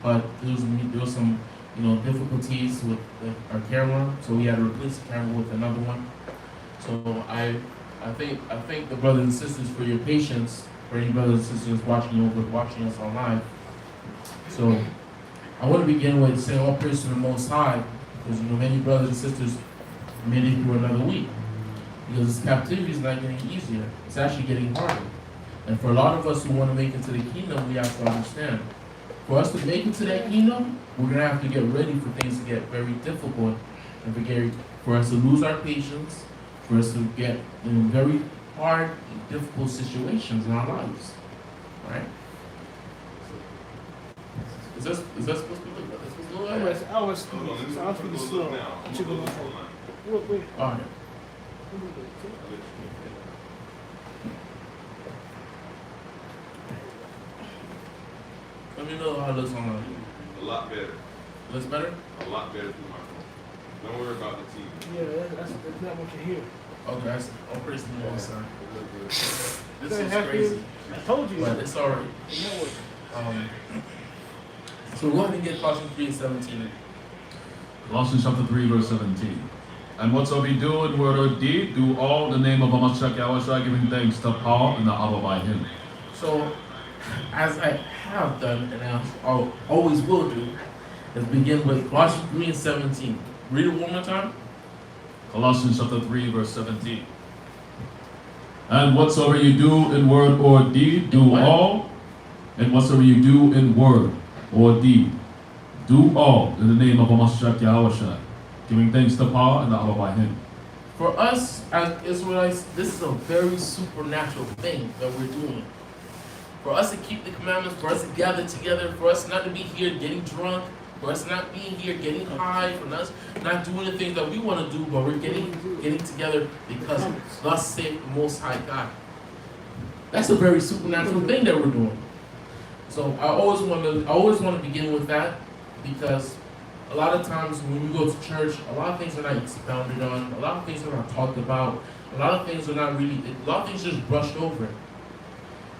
but there was some difficulties with our camera, so we had to replace the camera with another one. So I thank the brothers and sisters for your patience, for any brothers and sisters watching us online. So I want to begin with saying all praise to the Most High, because many brothers and sisters made it through another week. Because this captivity is not getting easier; it's actually getting harder. And for a lot of us who want to make it to the kingdom, we have to understand. For us to make it to that kingdom, we're going to have to get ready for things to get very difficult, and for us to lose our patience, for us to get in very hard and difficult situations in our lives. Right? Is that supposed to be like that? That's supposed to look like that? I was speaking slow. Wait. All right. Let me know how it looks online. A lot better. Looks better? A lot better through my phone. Don't worry about the TV. Yeah, that's not what you hear. Okay, I'm pretty small, son. This Doesn't is have to- crazy. I told you. But it's alright. The network. So we're going to get Colossians 3:17. Colossians chapter 3, verse 17. And whatsoever you do in word or deed, do all in the name of Mashiach Yahushua, giving thanks to Paul and the Abba by him. So, as I have done, and I always will do, is begin with Colossians 3:17. Read it one more time. Colossians chapter 3, verse 17. And whatsoever you do in word or deed, do all. And whatsoever you do in word or deed, do all in the name of Mashiach Yahushua, giving thanks to Paul and the Abba by him. For us as Israelites, this is a very supernatural thing that we're doing. For us to keep the commandments, for us to gather together, for us not to be here getting drunk, for us not being here getting high, for us not doing the things that we want to do, but we're getting together because thus saith the Most High God. That's a very supernatural thing that we're doing. So I always want to begin with that, because a lot of times when you go to church, a lot of things are not expounded on, a lot of things are not talked about, a lot of things just brushed over.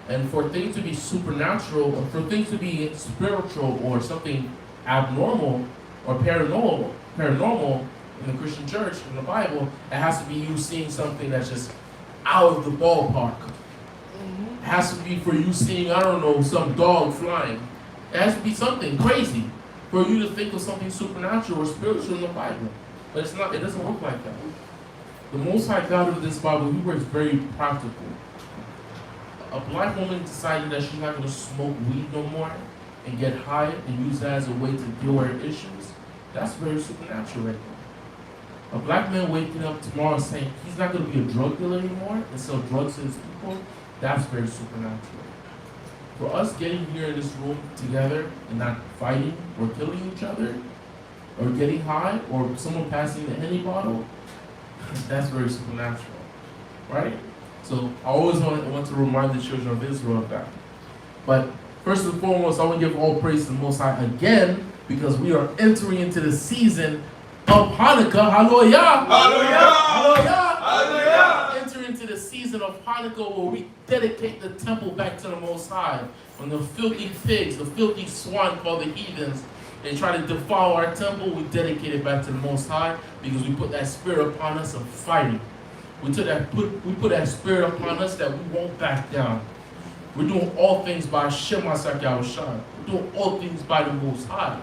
And for things to be supernatural, or for things to be spiritual, or something abnormal or paranormal in the Christian church, in the Bible, it has to be you seeing something that's just out of the ballpark. It has to be for you seeing, I don't know, some dog flying. It has to be something crazy for you to think of something supernatural or spiritual in the Bible. But it's not. It doesn't work like that. The Most High God of this Bible, He works very practical. A black woman decided that she's not going to smoke weed no more and get high and use that as a way to deal with her issues. That's very supernatural right now. A black man waking up tomorrow saying he's not going to be a drug dealer anymore and sell drugs to his people, that's very supernatural. For us getting here in this room together and not fighting or killing each other or getting high or someone passing the Henny bottle, that's very supernatural, right? So I always want to remind the children of Israel of that. But first and foremost, I want to give all praise to the Most High again, because we are entering into the season of Hanukkah. Hallelujah! Hallelujah! Hallelujah! Hallelujah! Enter into the season of Hanukkah, where we dedicate the temple back to the Most High. When the filthy pigs, the filthy swine called the heathens, they try to defile our temple, we dedicate it back to the Most High, because we put that spirit upon us of fighting. We put that spirit upon us that we won't back down. We're doing all things by Shem HaSak Yahushua. We're doing all things by the Most High.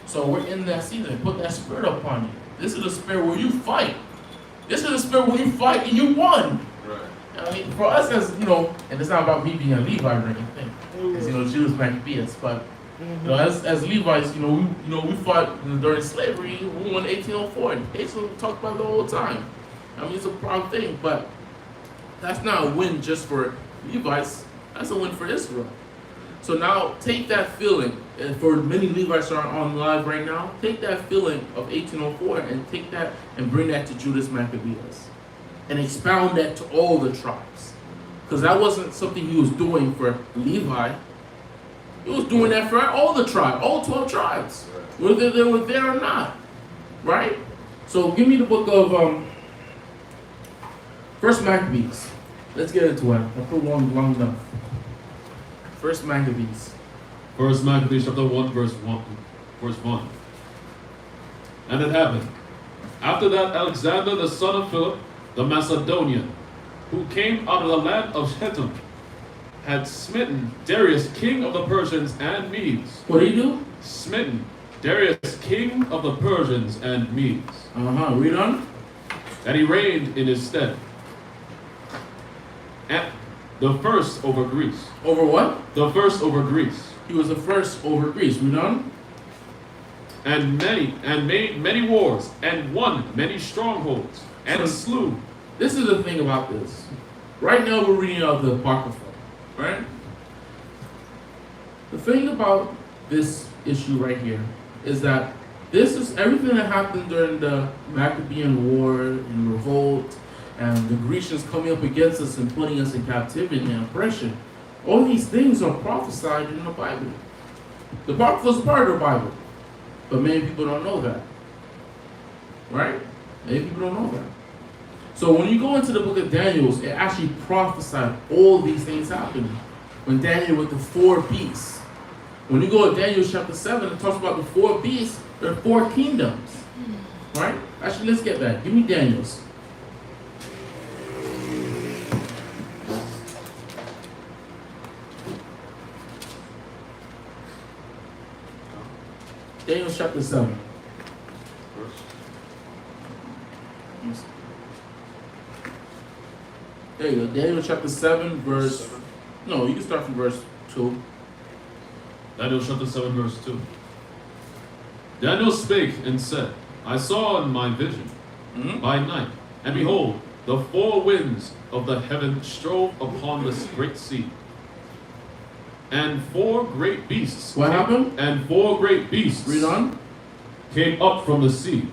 So we're in that season. Put that spirit upon you. This is the spirit where you fight. This is the spirit where you fight and you won. Right. I mean, for us as, and it's not about me being a Levite or anything. It's, Jews, Maccabees. But, as Levites, we fought during slavery. We won 1804. And Hazel talked about it the whole time. I mean, it's a proud thing, but that's not a win just for Levites. That's a win for Israel. So now take that feeling, and for many Levites who are on live right now, take that feeling of 1804 and take that and bring that to Judas Maccabees and expound that to all the tribes. Because that wasn't something he was doing for Levi. He was doing that for all the tribes, all 12 tribes, whether they were there or not. Right? So give me the book of First Maccabees. Let's get into it. I'll put long enough. First Maccabees. First Maccabees chapter 1, verse 1. And it happened, after that Alexander the son of Philip, the Macedonian, who came out of the land of Shittim, had smitten Darius, king of the Persians and Medes. What do you do? Smitten Darius, king of the Persians and Medes. Read on. That he reigned in his stead. And the first over Greece. Over what? The first over Greece. He was the first over Greece. Read on. And made many wars, and won many strongholds, and slew. This is the thing about this. Right now we're reading out the Apocrypha, right? The thing about this issue right here is that this is everything that happened during the Maccabean War and revolt and the Grecians coming up against us and putting us in captivity and oppression. All these things are prophesied in the Bible. The Apocrypha is part of the Bible, but many people don't know that, right? Many people don't know that. So when you go into the book of Daniel, it actually prophesied all these things happening. When Daniel with the 4 beasts. When you go to Daniel chapter 7, it talks about the 4 beasts. There are 4 kingdoms. Right? Actually, let's get that. Give me Daniel's. Daniel chapter 7. There you go. Daniel chapter 7, verse... No, you can start from verse 2. Daniel chapter 7, verse 2. Daniel spake and said, I saw in my vision by night, and behold, the 4 winds of the heaven strove upon this great sea. And 4 great beasts. What happened? And 4 great beasts. Read on. Came up from the sea,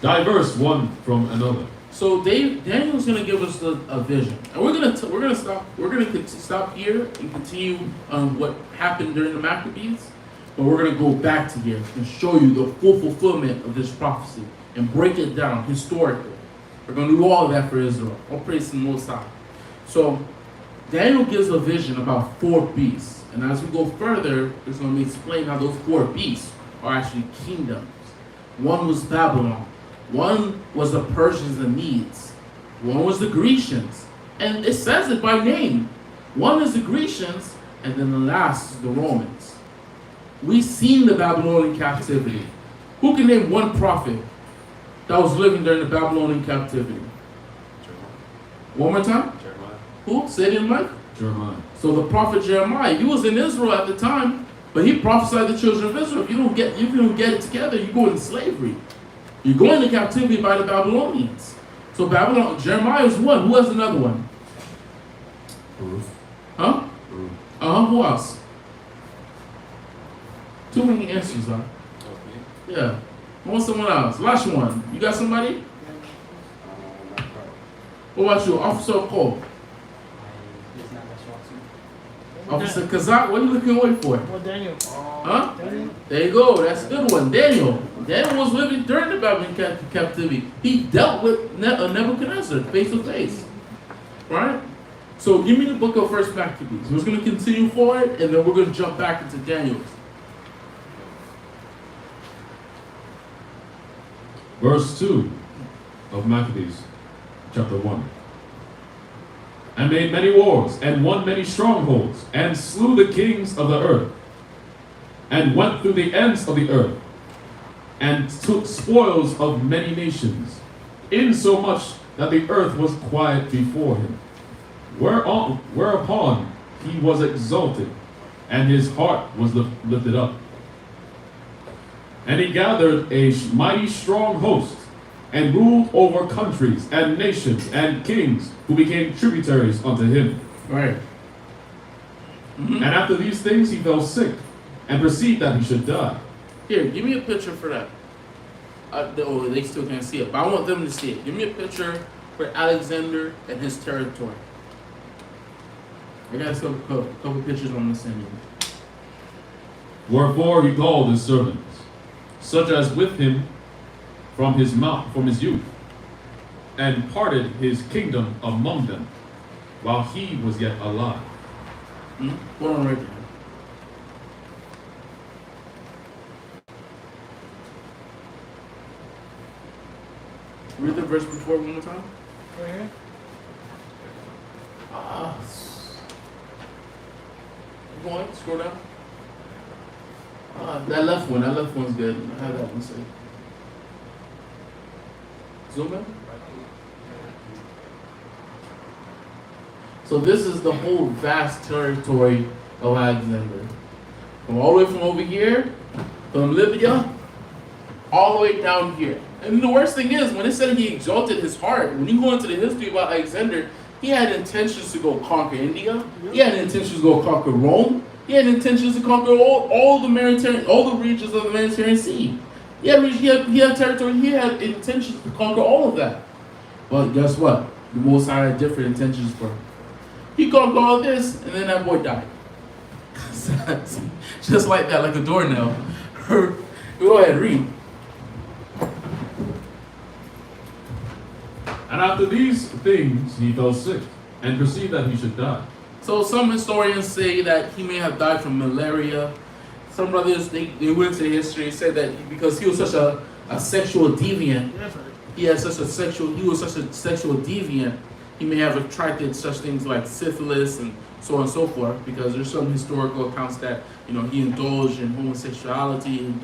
diverse one from another. So Daniel's going to give us a vision, and we're going to stop here and continue on what happened during the Maccabees, but we're going to go back to here and show you the full fulfillment of this prophecy and break it down historically. We're going to do all of that for Israel. All praise to the Most High. So Daniel gives a vision about 4 beasts, and as we go further, it's going to explain how those 4 beasts are actually kingdoms. One was Babylon. One was the Persians and Medes. One was the Grecians. And it says it by name. One is the Grecians, and then the last is the Romans. We've seen the Babylonian captivity. Who can name one prophet that was living during the Babylonian captivity? One more time? Jeremiah. Who? Say it in Mike? Jeremiah. So the prophet Jeremiah, he was in Israel at the time, but he prophesied the children of Israel. If you don't get it together, you go into slavery. You go into captivity by the Babylonians. So Jeremiah is one. Who has another one? Ruth. Huh? Ruth. Who else? Too many answers, huh? Yeah. I want someone else. Last one. You got somebody? What about you? Officer Cole. Officer Kazak, what are you looking away for? Well, Daniel. Huh? Daniel. There you go. That's a good one. Daniel. Daniel was living during the Babylonian captivity. He dealt with Nebuchadnezzar face to face. Right? So give me the book of First Maccabees. We're just going to continue forward, and then we're going to jump back into Daniel. Verse 2 of Maccabees, chapter 1. And made many wars, and won many strongholds, and slew the kings of the earth, and went through the ends of the earth, and took spoils of many nations, insomuch that the earth was quiet before him. Whereupon he was exalted, and his heart was lifted up. And he gathered a mighty strong host, and ruled over countries and nations and kings who became tributaries unto him. Right. And after these things he fell sick, and perceived that he should die. Here, give me a picture for that. They still can't see it, but I want them to see it. Give me a picture for Alexander and his territory. I got a couple pictures on the send you. Wherefore he called his servants, such as with him from his youth, and parted his kingdom among them, while he was yet alive. Hold on right there. Read the verse before one more time. Right here. Keep going, scroll down. That left one's good. I have that one saved. Zoom in. So this is the whole vast territory of Alexander. From all the way from over here, from Libya, all the way down here. And the worst thing is, when it said he exalted his heart, when you go into the history about Alexander, he had intentions to go conquer India. He had intentions to go conquer Rome. He had intentions to conquer all the regions of the Mediterranean Sea. He had territory. He had intentions to conquer all of that. But guess what? The Most High had different intentions for him. He conquered all this, and then that boy died. Just like that, like a doornail. Go ahead, read. And after these things he fell sick, and perceived that he should die. So some historians say that he may have died from malaria. Some brothers, they went into history and said that because he was such a sexual deviant, he was such a sexual deviant, he may have attracted such things like syphilis and so on and so forth, because there's some historical accounts that, he indulged in homosexuality, and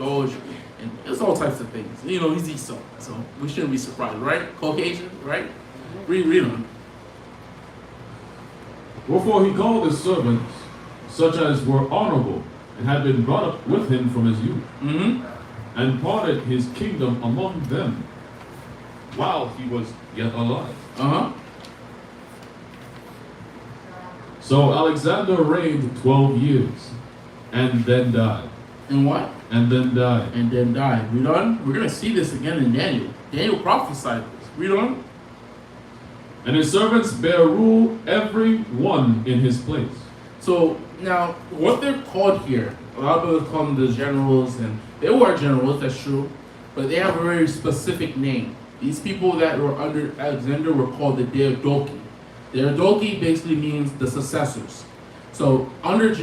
there's all types of things. He's Esau, so we shouldn't be surprised, right? Caucasian, right? Read on. Wherefore he called his servants, such as were honorable, and had been brought up with him from his youth, and parted his kingdom among them, while he was yet alive. So Alexander reigned 12 years, and then died. And what? And then died. And then died. Read on. We're going to see this again in Daniel. Daniel prophesied this. Read on. And his servants bear rule, every one in his place. So now, what they're called here, a lot of people call them the generals, and they were generals, that's true, but they have a very specific name. These people that were under Alexander were called the Diadochi. Diadochi basically means the successors. So under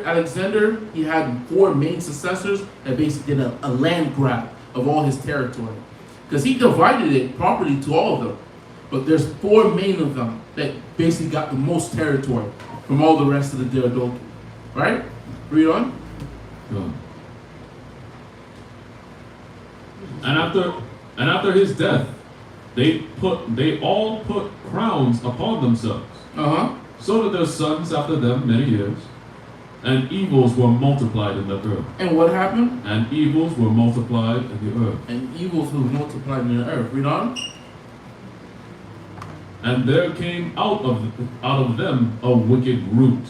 Alexander, he had 4 main successors that basically did a land grab of all his territory. Because he divided it properly to all of them. But there's 4 main of them that basically got the most territory from all the rest of the Diadochi. Right? Read on. Yeah. And after his death, they all put crowns upon themselves. So did their sons after them many years, and evils were multiplied in the earth. And what happened? And evils were multiplied in the earth. And evils were multiplied in the earth. Read on. And there came out of them a wicked root,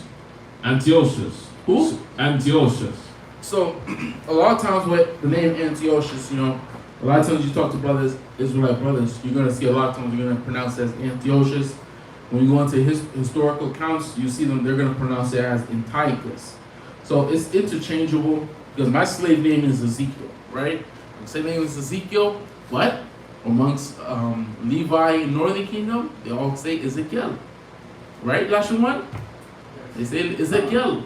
Antiochus. Who? Antiochus. So, a lot of times with the name Antiochus, a lot of times you talk to brothers, Israelite brothers, you're going to see a lot of times you're going to pronounce it as Antiochus. When you go into his historical accounts, you see them, they're going to pronounce it as Antiochus. So it's interchangeable, because my slave name is Ezekiel, right? My slave name is Ezekiel, what? Amongst Levi in Northern Kingdom, they all say Ezekiel, right, Lashawan? They say Ezekiel.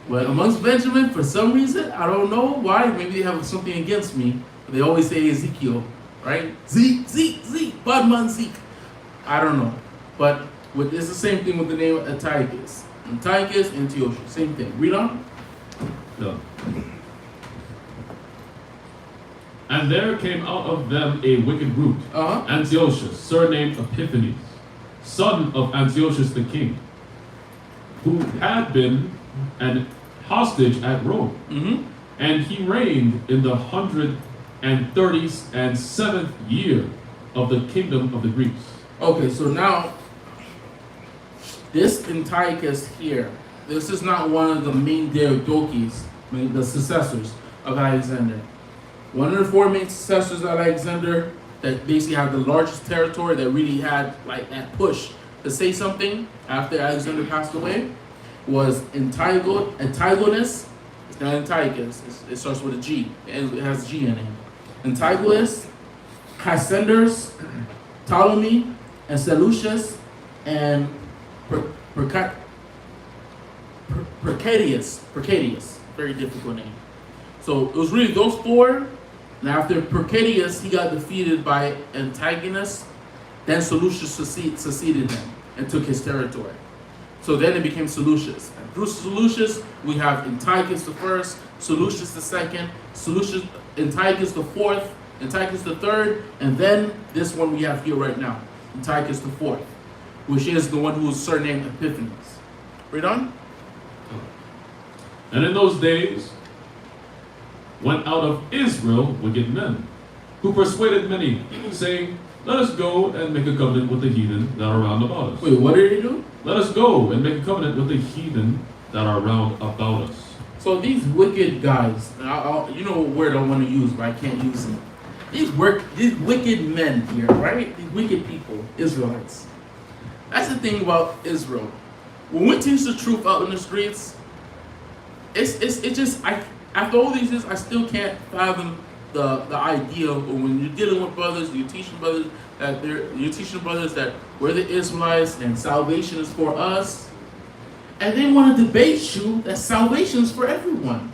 But amongst Benjamin, for some reason, I don't know why, maybe they have something against me, but they always say Ezekiel, right? Zeke, Badman Zeke. I don't know. But it's the same thing with the name Antiochus. Antiochus, Antiochus, same thing. Read on. Yeah. And there came out of them a wicked root, Antiochus, surnamed Epiphanes, son of Antiochus the king, who had been an hostage at Rome. And he reigned in the 137th year of the kingdom of the Greeks. Okay, so now, this Antiochus here, this is not one of the main Diadochis, the successors of Alexander. One of the 4 main successors of Alexander that basically had the largest territory, that really had like that push to say something after Alexander passed away, was Antigonus. It's not Antiochus. It starts with a G. It has a G in it. Antigonus, Cassander, Ptolemy, and Seleucus, and Percadius. Very difficult name. So it was really those 4 And after Percadius, he got defeated by Antigonus. Then Seleucus succeeded him and took his territory. So then it became Seleucus. And through Seleucus, we have Antiochus the first, Seleucus the second, Antiochus the fourth, Antiochus the third, and then this one we have here right now, Antiochus the fourth, which is the one who is surnamed Epiphanes. Read on. And in those days went out of Israel wicked men, who persuaded many, saying, let us go and make a covenant with the heathen that are round about us. Wait, what did he do? Let us go and make a covenant with the heathen that are round about us. So these wicked guys, you know what word I want to use, but I can't use it. These wicked men here, right? These wicked people, Israelites. That's the thing about Israel. When we teach the truth out in the streets, after all these years, I still can't fathom the idea of when you're dealing with brothers, you're teaching brothers that we're the Israelites and salvation is for us, and they want to debate you that salvation is for everyone.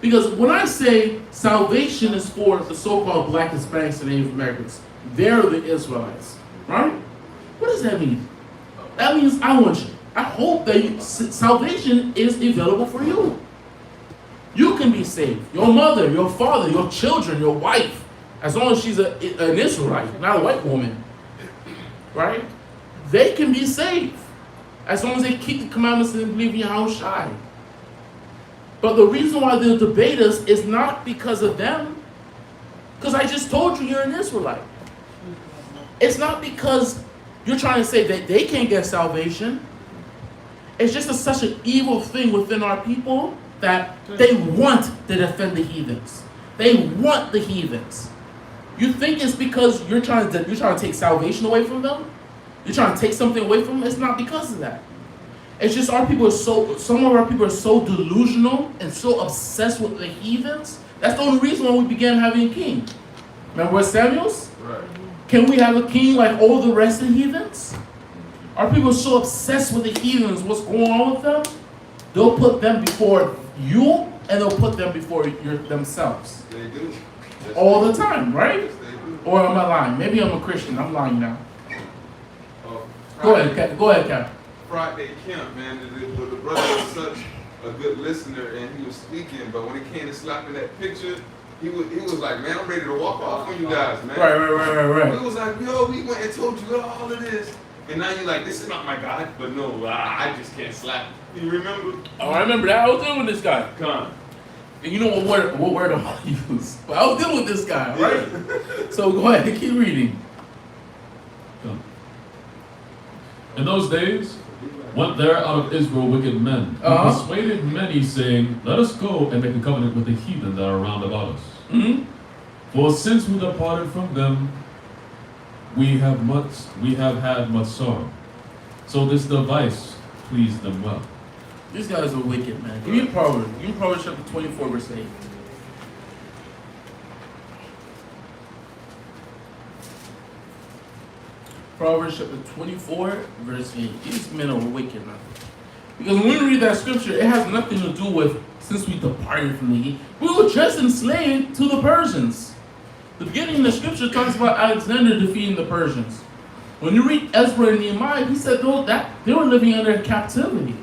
Because when I say salvation is for the so-called Black, Hispanics, and Native Americans, they're the Israelites, right? What does that mean? That means I hope that salvation is available for you. You can be saved. Your mother, your father, your children, your wife, as long as she's an Israelite, not a white woman, right? They can be saved as long as they keep the commandments and believe in Yahushua. But the reason why they'll debate us is not because of them, because I just told you you're an Israelite. It's not because you're trying to say that they can't get salvation. It's just such an evil thing within our people that they want to defend the heathens. They want the heathens. You think it's because you're trying to take salvation away from them? You're trying to take something away from them? It's not because of that. It's just some of our people are so delusional and so obsessed with the heathens. That's the only reason why we began having a king. Remember with Samuel's? Right. Can we have a king like all the rest of the heathens? Our people are so obsessed with the heathens, what's going on with them? They'll put them before you, and they'll put them before themselves. They do. Yes, All they the do. time, right? Yes, they do. Or am I lying? Maybe I'm a Christian. I'm lying now. Go Go ahead, Cap. Friday camp, man. The brother was such a good listener, and he was speaking. But when it came to slapping that picture, he was like, man, I'm ready to walk off on you guys, man. Right. He was like, yo, we went and told you all of this, and now you're like, this is not my God. But no, I just can't slap. You remember? Oh, I remember that. I was dealing with this guy. Con. And you know what word I'm going to use. But I was dealing with this guy, right? Yeah. So go ahead, keep reading. In those days went there out of Israel wicked men, who persuaded many, saying, let us go and make a covenant with the heathen that are round about us. Mm-hmm. For since we departed from them, we have had much sorrow. So this device pleased them well. These guys are wicked, man. Give me Proverbs. Give me Proverbs chapter 24, verse 8. Proverbs chapter 24, verse 8. These men are wicked, man. Because when we read that scripture, it has nothing to do with since we departed from the heathen. We were just enslaved to the Persians. The beginning of the scripture talks about Alexander defeating the Persians. When you read Ezra and Nehemiah, he said that they were living under captivity.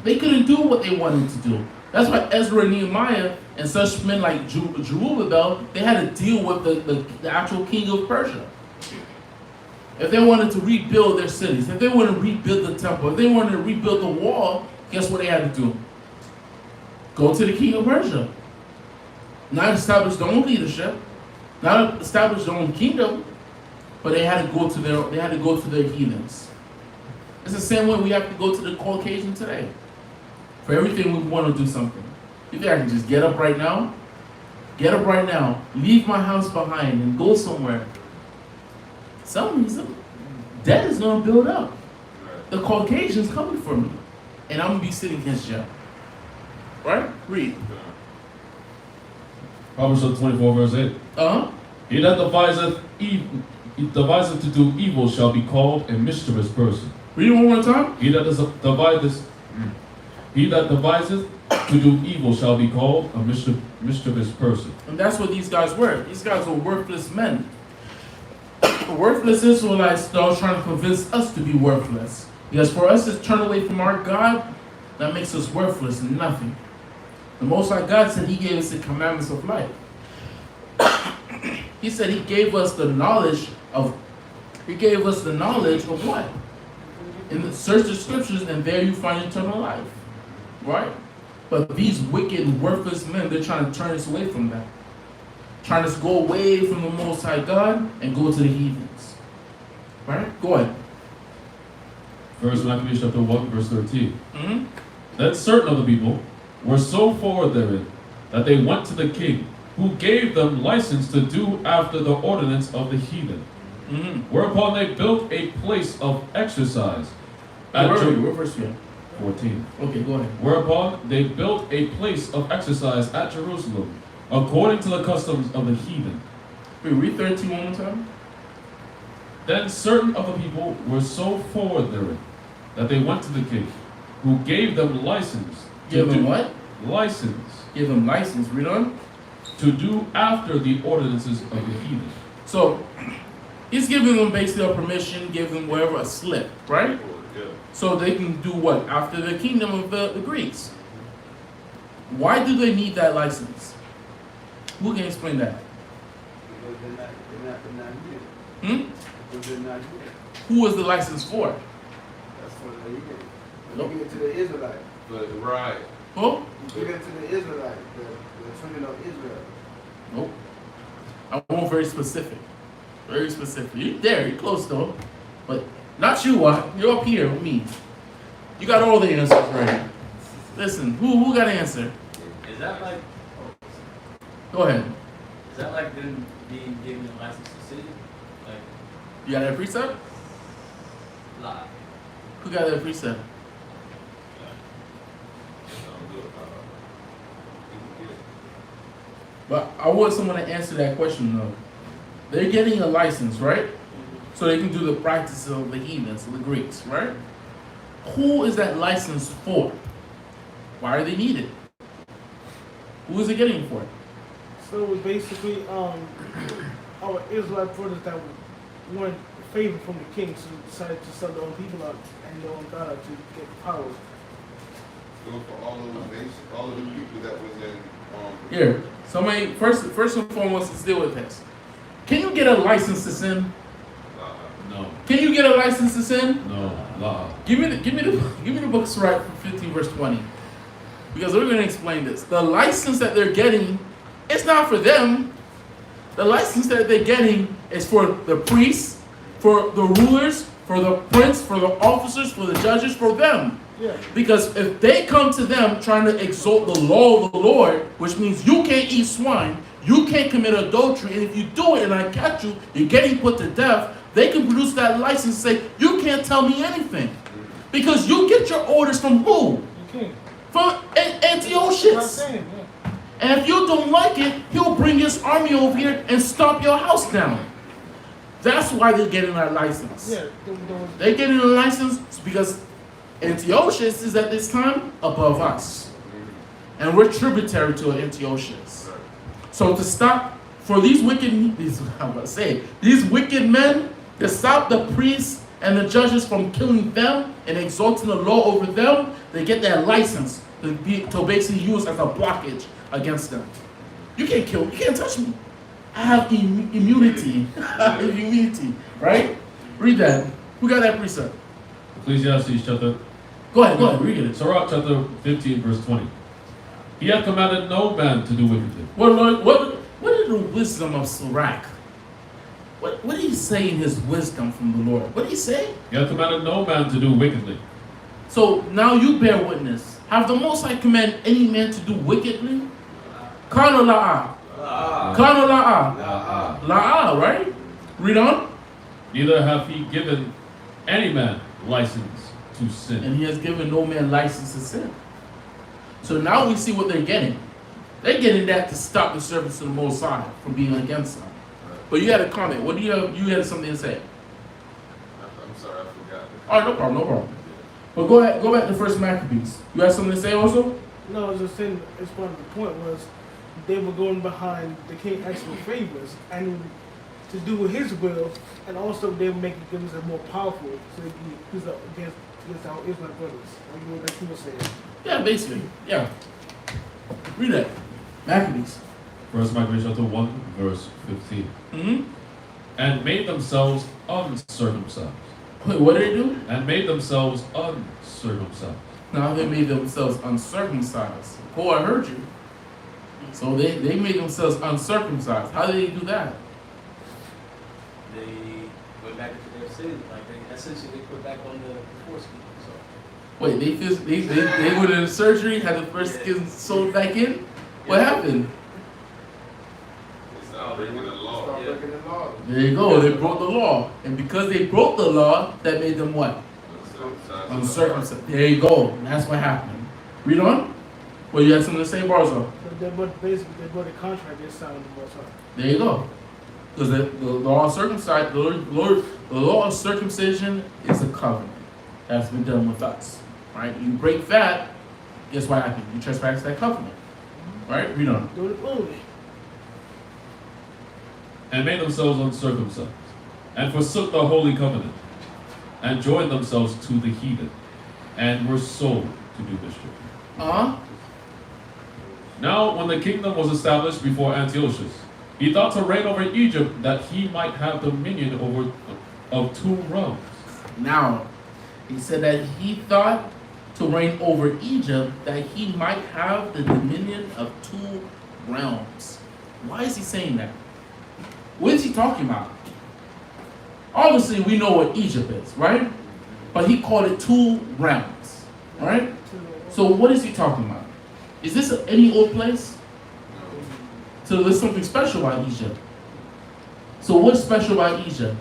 They couldn't do what they wanted to do. That's why Ezra and Nehemiah and such men like Zerubbabel, they had to deal with the actual king of Persia. If they wanted to rebuild their cities, if they wanted to rebuild the temple, if they wanted to rebuild the wall, guess what they had to do? Go to the king of Persia. Not establish their own leadership, not establish their own kingdom, but they had to go to their heathens. It's the same way we have to go to the Caucasian today. For everything we want to do something. You think I can just get up right now? Get up right now, leave my house behind and go somewhere. Some debt is going to build up. The Caucasian's coming for me. And I'm going to be sitting against you. Right? Read. Proverbs 24, verse 8. He that deviseth to do evil shall be called a mischievous person. Read it one more time. He that deviseth to do evil shall be called a mischievous person. And that's what these guys were. These guys were worthless men. Worthless Israelites, though, trying to convince us to be worthless. Because for us to turn away from our God, that makes us worthless and nothing. The Most High God said He gave us the commandments of life. He said He gave us the knowledge of. He gave us the knowledge of what? Search the scriptures, and there you find eternal life. Right? But these wicked, worthless men, they're trying to turn us away from that. Trying to go away from the Most High God and go to the heathens. Right? Go ahead. First Maccabees chapter 1, verse 13. Mm-hmm. Then certain of the people were so forward therein that they went to the king, who gave them license to do after the ordinance of the heathen. Mm-hmm. Whereupon they built a place of exercise. Where are you? What verse are you? 14. Okay, go ahead. Whereupon they built a place of exercise at Jerusalem, according to the customs of the heathen. Wait, read 13 one more time. Then certain of the people were so forward therein that they went to the king, who gave them license. Give them what? License. Give them license. Read on. To do after the ordinances of the heathen. So, he's giving them basically a permission, giving them whatever a slip, right? Yeah. So they can do what? After the kingdom of the Greeks. Why do they need that license? Who can explain that? Because they're not here. Hmm? Because they're not here. Who was the license for? That's what they get. Nope. You give it to the Israelite. But right. Who? You give it to the Israelite, the children of Israel. Nope. I want very specific. Very specific. You're there, you're close though. But not you, you're up here with me. You got all the answers right. Listen, who got an answer? Is that like, Go ahead. is that like them being given a license to sin? Like, You got that precept? lie. Who got that precept? But I want someone to answer that question though. They're getting a license, right? So they can do the practice of the heathens, the Greeks, right? Who is that license for? Why are they needed? Who is it getting for? So it was basically our Israelite brothers that wanted favor from the king, so they decided to sell their own people out and their own God out to get power. So for all of the nations, all of the people that was in Here, somebody first and foremost, let's deal with this. Can you get a license to sin? No. Can you get a license to sin? No. La. Give me the book Sirach 15 verse 20. Because we're going to explain this. The license that they're getting, it's not for them. The license that they're getting is for the priests, for the rulers, for the prince, for the officers, for the judges, for them. Yeah. Because if they come to them trying to exalt the law of the Lord, which means you can't eat swine, you can't commit adultery, and if you do it and I catch you, you're getting put to death, they can produce that license and say, you can't tell me anything. Because you get your orders from who? You can't. From That's what I'm Antiochus. saying, yeah. And if you don't like it, he'll bring his army over here and stomp your house down. That's why they're getting that license. Yeah. They're getting a license because Antiochus is at this time above us. And we're tributary to Antiochus. So to stop, for these wicked men, to stop the priests and the judges from killing them and exalting the law over them, they get that license to basically use as a blockage against them. You can't kill, you can't touch me. I have immunity. Immunity, right? Read that. Who got that precept? Ecclesiastes chapter. Go ahead, read it. Sirach chapter 15 verse 20. He hath commanded no man to do wickedly. Well, Lord, what is the wisdom of Sirach? What did he say in his wisdom from the Lord? What did he say? He hath commanded no man to do wickedly. So now you bear witness. Have the Most High command any man to do wickedly? Kana la'a. Kana la'a. La'a, right? Read on. Neither hath he given any man license to sin. And he has given no man license to sin. So now we see what they're getting. They're getting that to stop the servants of the Most High from being against them. But you had a comment. What do you have? You had something to say. I'm sorry, I forgot. All right, no problem. But go back to First Maccabees. You have something to say also? No, I was just saying, it's part of the point was they were going behind the king asking for favors and to do his will, and also they were making themselves more powerful so they can use up against our Israelite brothers. Like you were saying. Yeah, basically. Yeah. Read that. Maccabees. First Maccabees chapter 1, verse 15. Mm-hmm. And made themselves uncircumcised. Wait, what did they do? And made themselves uncircumcised. Now they made themselves uncircumcised. Oh, I heard you. So they made themselves uncircumcised. How did they do that? They went back into their sin. Like they essentially put back on the foreskin. So Wait, they went into surgery, had the first skin sewed back in? What happened? It's not breaking the law. Start breaking the law. There you go, they broke the law. And because they broke the law, that made them what? Uncircumcised. There you go. And that's what happened. Read on. Well, you had something to say, Barzo? Basically, they brought a contract they signed with the Most High. There you go. Because the law of circumcision, the law of circumcision is a covenant that's been done with us. Right? You break that, guess what happened? You trespass that covenant. Right? Read on. Do it movie. And made themselves uncircumcised. And forsook the holy covenant. And joined themselves to the heathen. And were sold to do mischief. Uh-huh. Now, when the kingdom was established before Antiochus, he thought to reign over Egypt that he might have dominion over of 2 realms. Now, he said that he thought to reign over Egypt that he might have the dominion of 2 realms. Why is he saying that? What is he talking about? Obviously, we know what Egypt is, right? But he called it 2 realms, all right? So what is he talking about? Is this any old place? So there's something special about Egypt. So what's special about Egypt?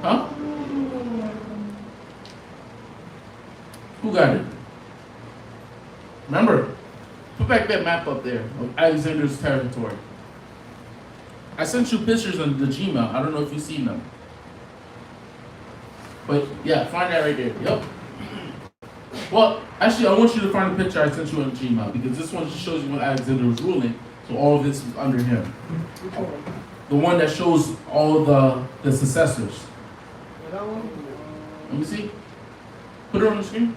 Huh? Who got it? Remember, put back that map up there of Alexander's territory. I sent you pictures on the Gmail. I don't know if you've seen them. But yeah, find that right there. Yep. Well, actually, I want you to find the picture I sent you on Gmail because this one just shows you when Alexander was ruling. So all of this was under him. Which one? The one that shows all the successors. Yeah, that one? Let me see. Put it on the screen.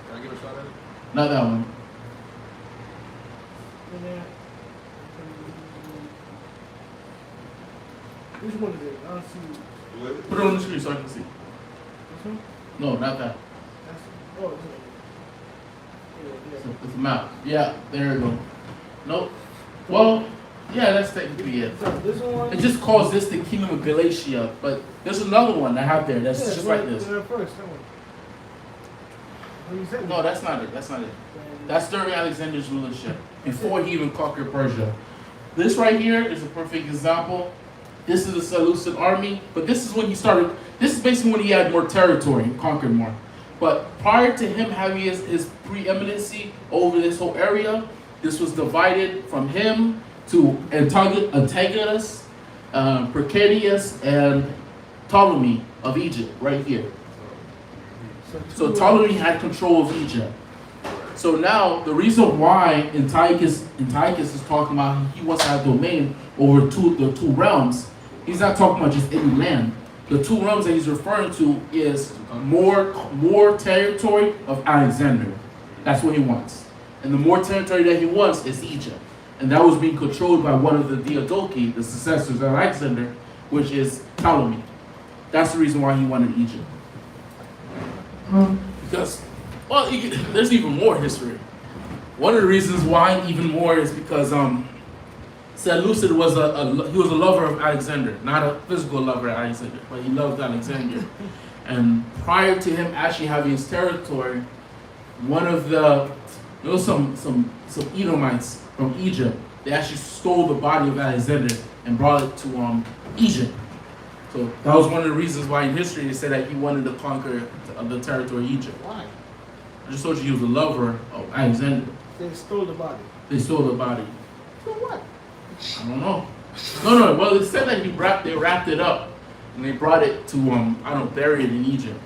Can I give a shot at it? Not that one. And then, which one is it? I don't see. What? Put it on the screen so I can see. This one? No, not that. That's, oh, this one. Yeah, It's a map. Yeah, there you go. Nope. Well, yeah, that's technically it. So this one? It just calls this the Kingdom of Galatia, but there's another one I have there that's Yeah, just right like this. there first, that one. What you said? No, that's not it. That's not it. That's during Alexander's rulership, before he even conquered Persia. This right here is a perfect example. This is the Seleucid army, but this is when he started. This is basically when he had more territory and conquered more. But prior to him having his preeminency over this whole area, this was divided from him to Antigonus, Percadius, and Ptolemy of Egypt, right here. So Ptolemy had control of Egypt. So now the reason why Antiochus is talking about he wants to have domain over the 2 realms, he's not talking about just any land. The 2 realms that he's referring to is more territory of Alexander. That's what he wants. And the more territory that he wants is Egypt. And that was being controlled by one of the Diadochi, the successors of Alexander, which is Ptolemy. That's the reason why he wanted Egypt. Because, well, there's even more history. One of the reasons why even more is because Seleucid was a lover of Alexander, not a physical lover of Alexander, but he loved Alexander. And prior to him actually having his territory, one of there was some Edomites from Egypt. They actually stole the body of Alexander and brought it to Egypt. So that was one of the reasons why in history they said that he wanted to conquer the territory of Egypt. Why? I just told you he was a lover of Alexander. They stole the body. They stole the body. For what? I don't know. No. Well, it said that they wrapped it up and they brought it to bury it in Egypt.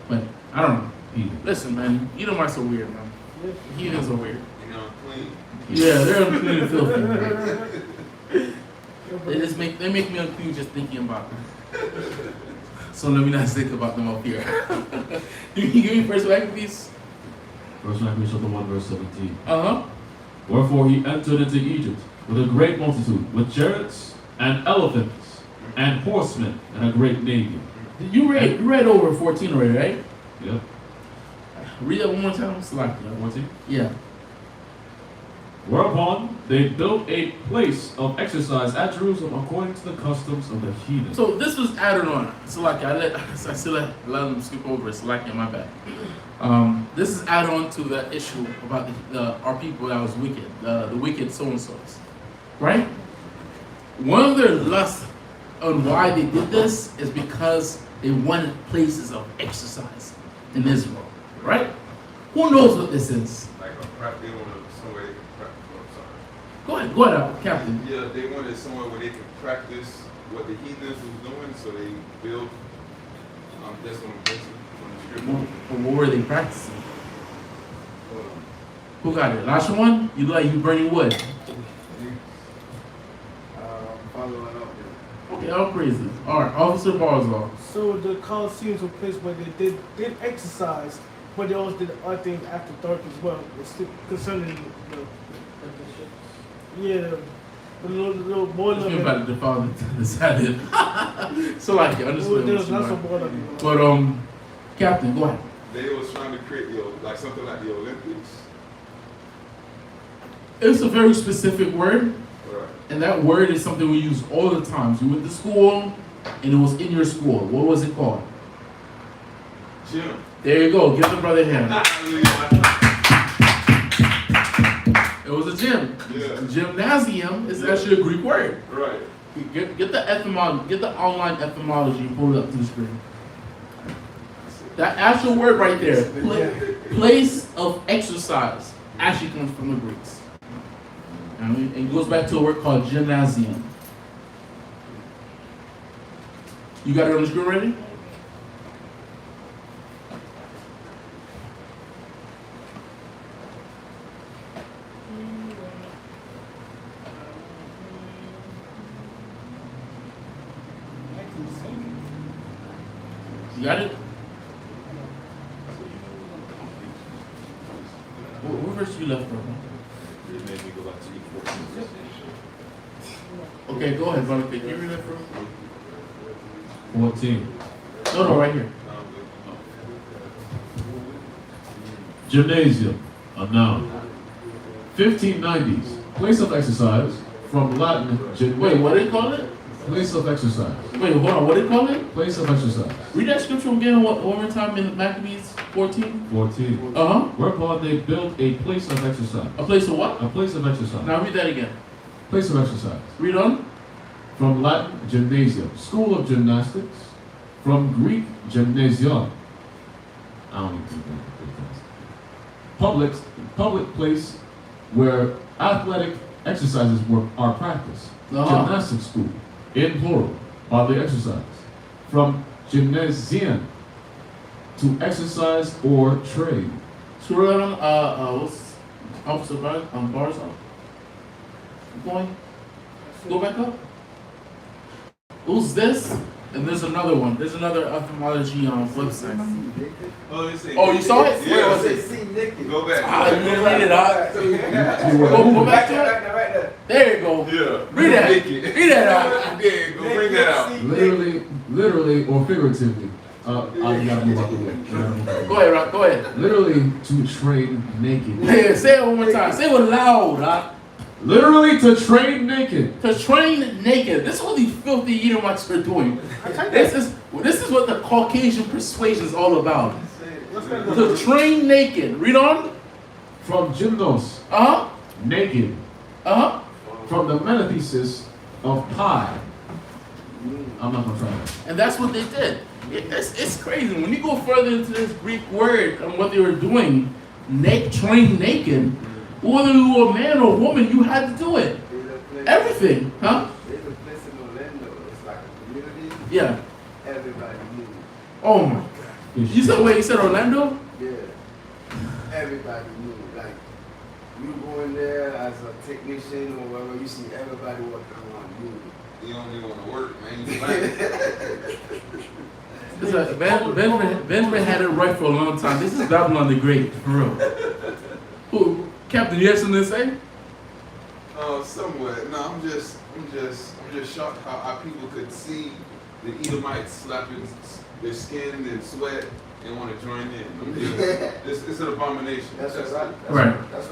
But I don't know. Heathen. Listen, man, Edomites are weird, man. Heathens are weird. You know, clean. Yeah, they're unclean and filthy. Man. They make me unclean just thinking about them. So let me not think about them up here. You can give me first Maccabees? First Maccabees chapter 1, verse 17. Uh-huh. Wherefore he entered into Egypt with a great multitude, with chariots and elephants and horsemen and a great navy. You read over 14 already, right? Yep. Read that one more time. Select it. 14. Yeah. Whereupon they built a place of exercise at Jerusalem according to the customs of the heathen. So this was added on. Select I still let them skip over it. Select my bad. This is added on to the issue about our people that was wicked, the wicked so-and-sos, right? One of their lusts on why they did this is because they wanted places of exercise in Israel, right? Who knows what this is? Like a practice, they wanted somewhere they could practice. Oh, sorry. Go ahead, Captain. Yeah, they wanted somewhere where they could practice what the heathens was doing, so they built this on the strip mall. What were they practicing? Who got it? Last one? You burning wood? Following up there. Okay, all praises. All right, Officer Barzal. So the Colosseum was a place where they did exercise, but they also did other things after dark as well. It's still concerning the little boy You're about to defile the Sabbath. So like you understand. There was not so boy But Captain, go ahead. They was trying to create like something like the Olympics. It's a very specific word, Right. and that word is something we use all the time. So you went to school, and it was in your school. What was it called? Gym. There you go. Give the brother a hand. It was a gym. Yeah. Gymnasium is actually a Greek word. Right. Get the etymology, get the online etymology and pull it up to the screen. That actual word right there, place of exercise, actually comes from the Greeks. And it goes back to a word called gymnasium. You got it on the screen already? You got it? What verse you left from? It made me go back to E14. Okay, go ahead, brother. Can you read that from? 14. No, right here. Gymnasium, a noun. 1590s, place of exercise, from Latin, Wait, what did they call it? place of exercise. Wait, hold on. What did they call it? Place of exercise. Read that scripture again one more time in Maccabees 14. 14. Uh-huh. Whereupon they built a place of exercise. A place of what? A place of exercise. Now read that again. Place of exercise. Read on. From Latin, gymnasium, school of gymnastics. From Greek, gymnasion. I don't even think that. Public place where athletic exercises are practiced. Uh-huh. Gymnastic school, in plural, bodily exercise. From gymnasium, to exercise or trade. Scroll down. What's Officer Bars on? Keep going. Go back up. Who's this? And there's another one. There's another etymology website. Oh, they say Oh, you saw it? Yeah. Where was it? See naked. Go back. Ah, you didn't read it out. Go back to it. Right there. There you go. Yeah. Read that. Naked. Read that out. Yeah, go bring that out. Literally or figuratively. I gotta move out the way. Go ahead, Rock. Go ahead. Literally to train naked. Yeah, say it one more time. Say it with loud, Rock. Literally to train naked. To train naked. This is what these filthy Edomites are doing. This is what the Caucasian persuasion is all about. To train naked. Read on. From gymnos, Uh-huh. naked. Uh-huh. From the metathesis of pi. I'm not gonna try that. And that's what they did. It's crazy. When you go further into this Greek word and what they were doing, train naked, whether you were a man or a woman, you had to do it. Everything. Huh? There's a place in Orlando. It's like a community. Yeah. Everybody moves. Oh my God. fish. You said wait, you said Orlando? Yeah. Everybody knew. Like, you go in there as a technician or whatever, you see everybody walking around you. You don't even want to work, man. You like It's like Benjamin had it right for a long time. This is Babylon the Great, for real. Who, Captain, you have something to say? Somewhat. No, I'm just shocked how people could see the Edomites slapping their skin and sweat and want to join in. It's an abomination. That's where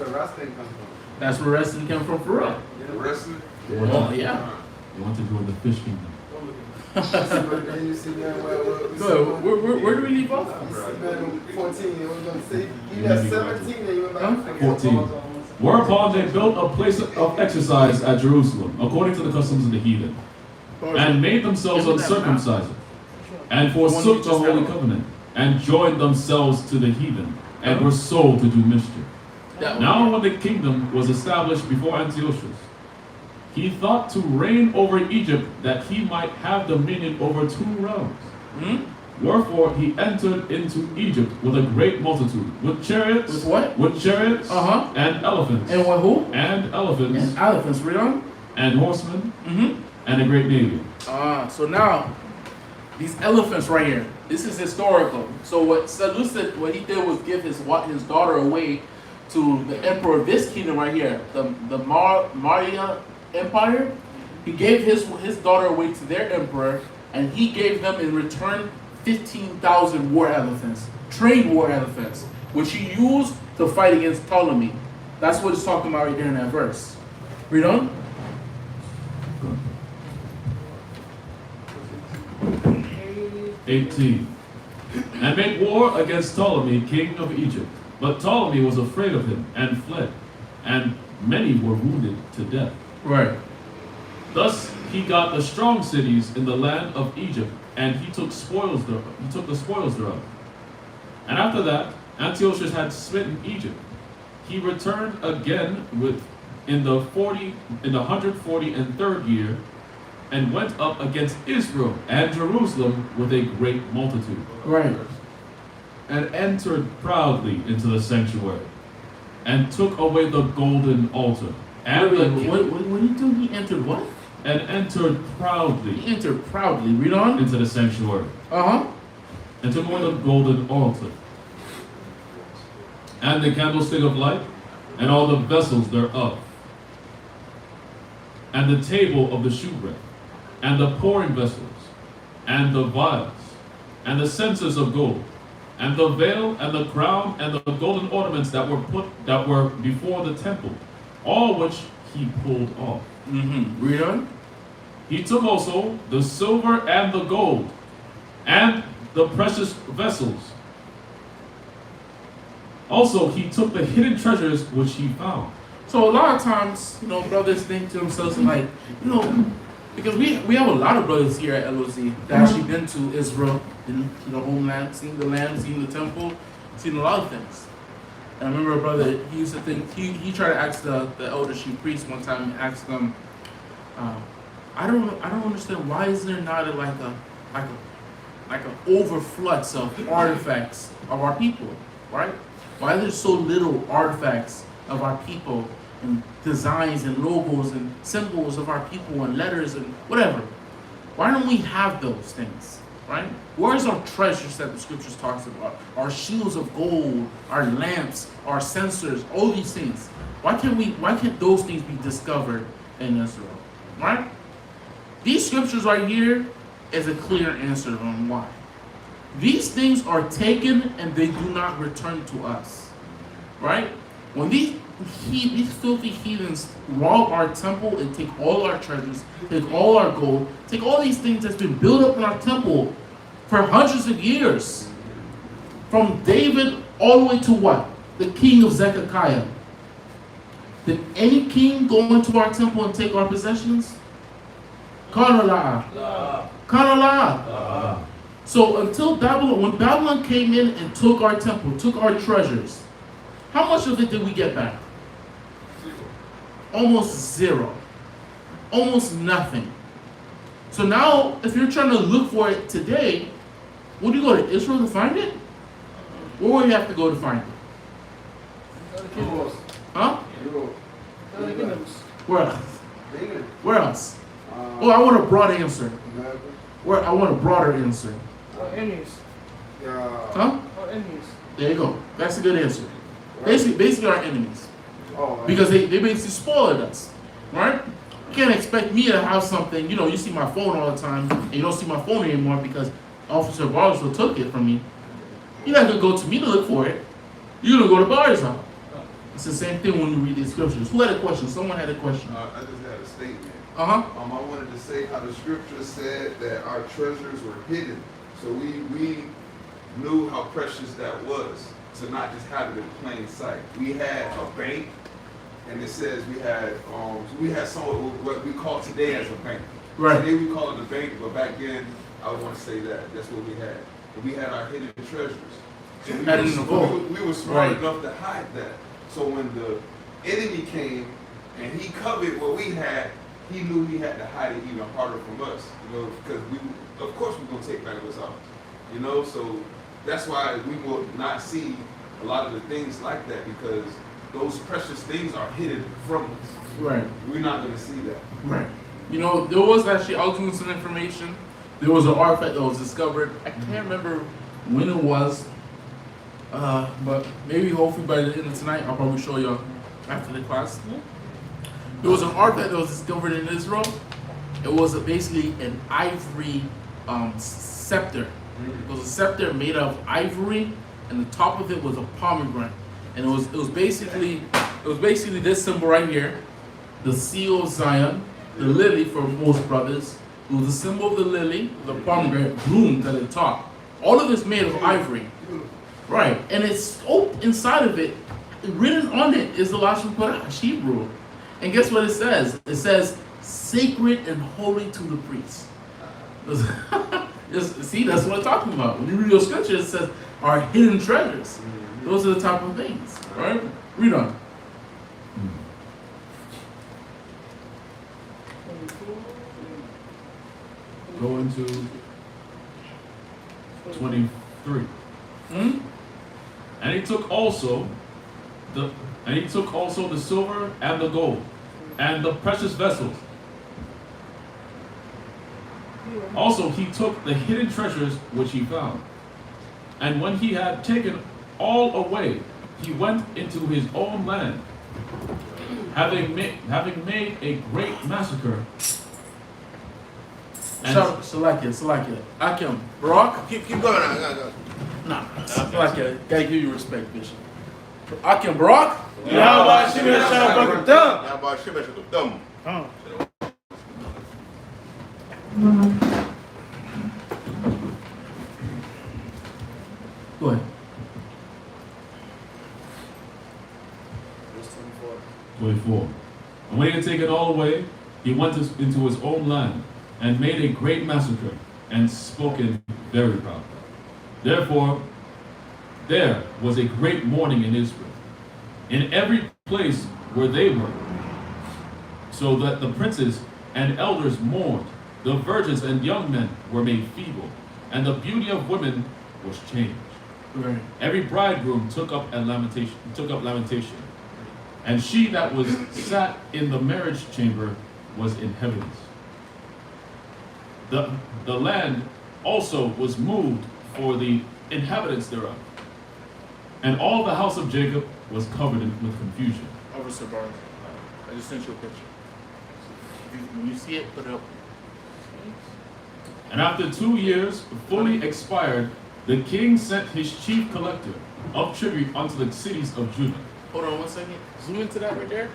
wrestling comes from. That's where wrestling came from, for real. Wrestling. Oh, yeah. You want to join the fish kingdom. Then you see man, Good. Where do we leave off? 14, you was going to say, you got 17 and you went back to 14. Whereupon they built a place of exercise at Jerusalem, according to the customs of the heathen, and made themselves uncircumcised, and forsook the holy covenant, and joined themselves to the heathen, and were sold to do mischief. Now when the kingdom was established before Antiochus, he thought to reign over Egypt, that he might have dominion over 2 realms. Wherefore he entered into Egypt with a great multitude, with chariots. With what? With chariots and elephants. And what, who? And elephants. And elephants, read on. And horsemen. And a great navy. So now, these elephants right here, this is historical. So what Seleucid, what he did was give his daughter away to the emperor of this kingdom right here, the Maurya Empire. He gave his daughter away to their emperor, and he gave them in return 15,000 war elephants, trained war elephants, which he used to fight against Ptolemy. That's what it's talking about right there in that verse. Read on. Good. 18. And made war against Ptolemy, king of Egypt. But Ptolemy was afraid of him and fled, and many were wounded to death. Right. Thus he got the strong cities in the land of Egypt, and he took the spoils thereof. And after that, Antiochus had smitten Egypt. He returned again in the 143rd year, and went up against Israel and Jerusalem with a great multitude. Right. And entered proudly into the sanctuary, and took away the golden altar. And What did he do? He entered what? And entered proudly. He entered proudly. Read on. Into the sanctuary. And took away the golden altar, and the candlestick of light, and all the vessels thereof, and the table of the shewbread, and the pouring vessels, and the vials, and the censers of gold, and the veil, and the crown, and the golden ornaments that were before the temple, all which he pulled off. Read on. He took also the silver and the gold, and the precious vessels. Also, he took the hidden treasures which he found. So a lot of times, brothers think to themselves like, because we have a lot of brothers here at LoZ that actually been to Israel, been to the homeland, seen the land, seen the temple, seen a lot of things. And I remember a brother, he used to think, he tried to ask the elder chief priest one time, and asked them, I don't understand, why is there not like an overflux of artifacts of our people, right? Why are there so little artifacts of our people, and designs and logos and symbols of our people and letters and whatever? Why don't we have those things, right? Where's our treasures that the scriptures talks about? Our shields of gold, our lamps, our censers, all these things. Why can't those things be discovered in Israel, right? These scriptures right here is a clear answer on why. These things are taken and they do not return to us, right? When these filthy heathens rob our temple and take all our treasures, take all our gold, take all these things that's been built up in our temple for hundreds of years, from David all the way to what? The king of Zedekiah. Did any king go into our temple and take our possessions? Kanala. So until Babylon, when Babylon came in and took our temple, took our treasures, how much of it did we get back? Almost zero. Almost nothing. So now, if you're trying to look for it today, Would you go to Israel to find it? Where would you have to go to find it? Europe. Huh? Europe. Where else? England. Where else? Oh, I want a broad answer. America. Where I want a broader answer. Enemies. Huh? Our enemies. There you go. That's a good answer. Basically our enemies. Oh, Because they basically spoiled us. Right? You can't expect me to have something, you see my phone all the time, and you don't see my phone anymore because Officer Barstow took it from me. You're not gonna go to me to look for it. You're gonna go to Bar's house. It's the same thing when you read these scriptures. Who had a question? Someone had a question. I just had a statement. Uh-huh. I wanted to say how the scripture said that our treasures were hidden. So we knew how precious that was to not just have it in plain sight. We had a bank, and it says we had some what we call today as a bank. Right. Today we call it a bank, but back then I would want to say that's what we had. But we had our hidden treasures. So we were smart enough to hide that. So when the enemy came and he covered what we had, he knew he had to hide it even harder from us, because of course we're going to take back what's ours, so that's why we will not see a lot of the things like that, because those precious things are hidden from us. Right. We're not going to see that. Right. There was actually, I was doing some information. There was an artifact that was discovered. I can't remember when it was, but maybe hopefully by the end of tonight, I'll probably show you after the class. There was an artifact that was discovered in Israel. It was basically an ivory scepter. It was a scepter made of ivory, and the top of it was a pomegranate. And it was basically this symbol right here, the seal of Zion, the lily for most brothers. It was a symbol of the lily, the pomegranate bloomed at the top. All of it's made of ivory. Right. And it's inside of it, written on it is the Lashon Kodesh, Hebrew. And guess what it says? It says, sacred and holy to the priest. See, that's what I'm talking about. When you read your scripture, it says, our hidden treasures. Those are the type of things. All right? Read on. Go into 23. And he took also the silver and the gold and the precious vessels. Also he took the hidden treasures which he found. And when he had taken all away, he went into his own land, having made a great massacre. And Salakia. Akim, Barak. Keep going. Go. Nah, Salakia. Gotta give you respect, Bishop. Akim, Barak. Yahweh Shemir Shabbat Dam. Now about Shimon should have done. Go ahead. Verse 24. 24. And when he had taken all away, he went into his own land, and made a great massacre, and spoken very proud. Therefore, there was a great mourning in Israel, in every place where they were, so that the princes and elders mourned, the virgins and young men were made feeble, and the beauty of women was changed. Right. Every bridegroom took up lamentation, and she that was sat in the marriage chamber was in heaviness. The land also was moved for the inhabitants thereof, and all the house of Jacob was covered with confusion. Officer Barnes, I just sent you a picture. When you see it, put it up. And after 2 years fully expired, the king sent his chief collector of tribute unto the cities of Judah. Hold on 1 second. Zoom into that right there.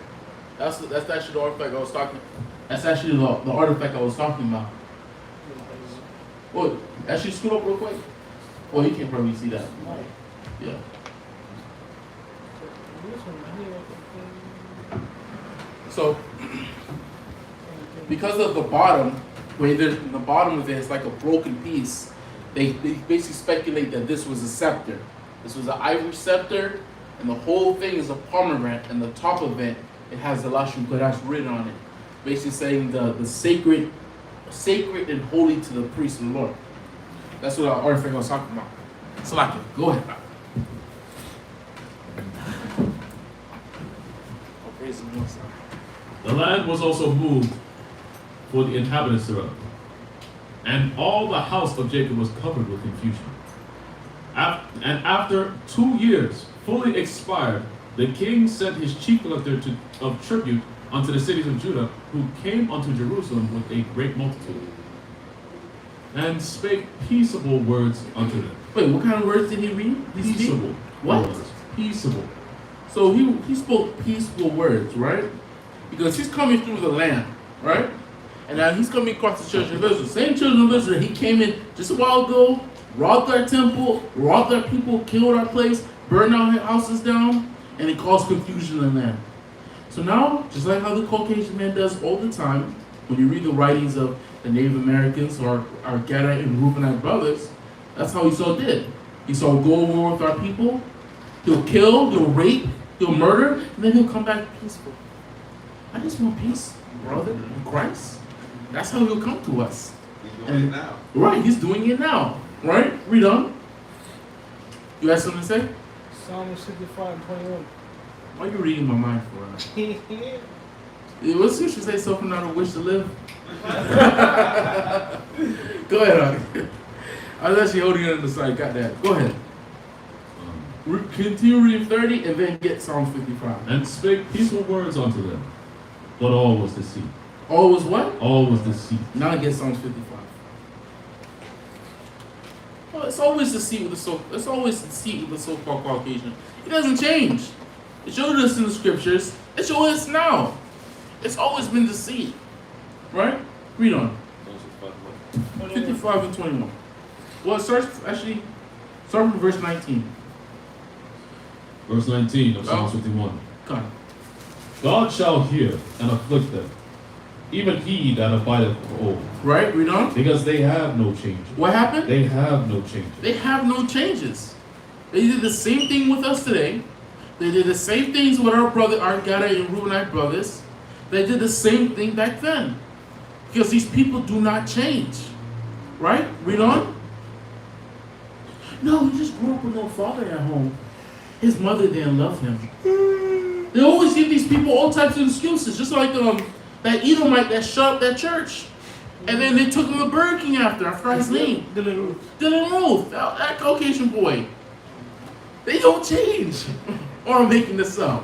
That's actually the artifact I was talking. That's actually the artifact I was talking about. Oh, actually scoot up real quick. Oh, you can probably see that. Yeah. So, because of the bottom, where the bottom of it is like a broken piece, they basically speculate that this was a scepter. This was an ivory scepter, and the whole thing is a pomegranate, and the top of it, it has the Lashon Kodesh written on it, basically saying the sacred and holy to the priest and Lord. That's what our artifact was talking about. So like, go ahead. Oh, praise the Lord. The land was also moved for the inhabitants thereof, and all the house of Jacob was covered with confusion. And after 2 years fully expired, the king sent his chief collector of tribute unto the cities of Judah, who came unto Jerusalem with a great multitude, and spake peaceable words unto them. Wait, what kind of words did he read? Peaceable. What? Words. Peaceable. So he spoke peaceful words, right? Because he's coming through the land, right? And now he's coming across the children of Israel. Same children of Israel, he came in just a while ago, robbed our temple, robbed our people, killed our place, burned our houses down, and it caused confusion in the land. So now, just like how the Caucasian man does all the time, when you read the writings of the Native Americans or our Gadite and Reubenite brothers, that's how Esau did. Esau will go to war with our people, he'll kill, he'll rape, he'll murder, and then he'll come back peaceful. I just want peace, brother, in Christ. That's how he'll come to us. He's doing it now. Right, he's doing it now. Right? Read on. You have something to say? Psalm 65:21. Why are you reading my mind for? What's you should say something out of wish to live? Go ahead, Honey. I was actually holding it on the side. Got that. Go ahead. Continue reading 30 and then get Psalm 55. And spake peaceful words unto them, but all was deceit. All was what? All was deceit. Now I get Psalm 55. Well, it's always deceit with the so-called Caucasian. It doesn't change. It showed us in the scriptures. It shows us now. It's always been deceit. Right? Read on. 55 and 21. Well, start from verse 19. Verse 19 of Psalm 51. Come on. God shall hear and afflict them, even he that abideth of old. Right? Read on. Because they have no changes. What happened? They have no changes. They have no changes. They did the same thing with us today. They did the same things with our Gadite and Reubenite brothers. They did the same thing back then. Because these people do not change. Right? Read on. No, he just grew up with no father at home. His mother didn't love him. They always give these people all types of excuses. Just like that Edomite that shut up that church. And then they took him to Burger King after. I forgot his name. Dylan Ruth. That Caucasian boy. They don't change. Or I'm making this up.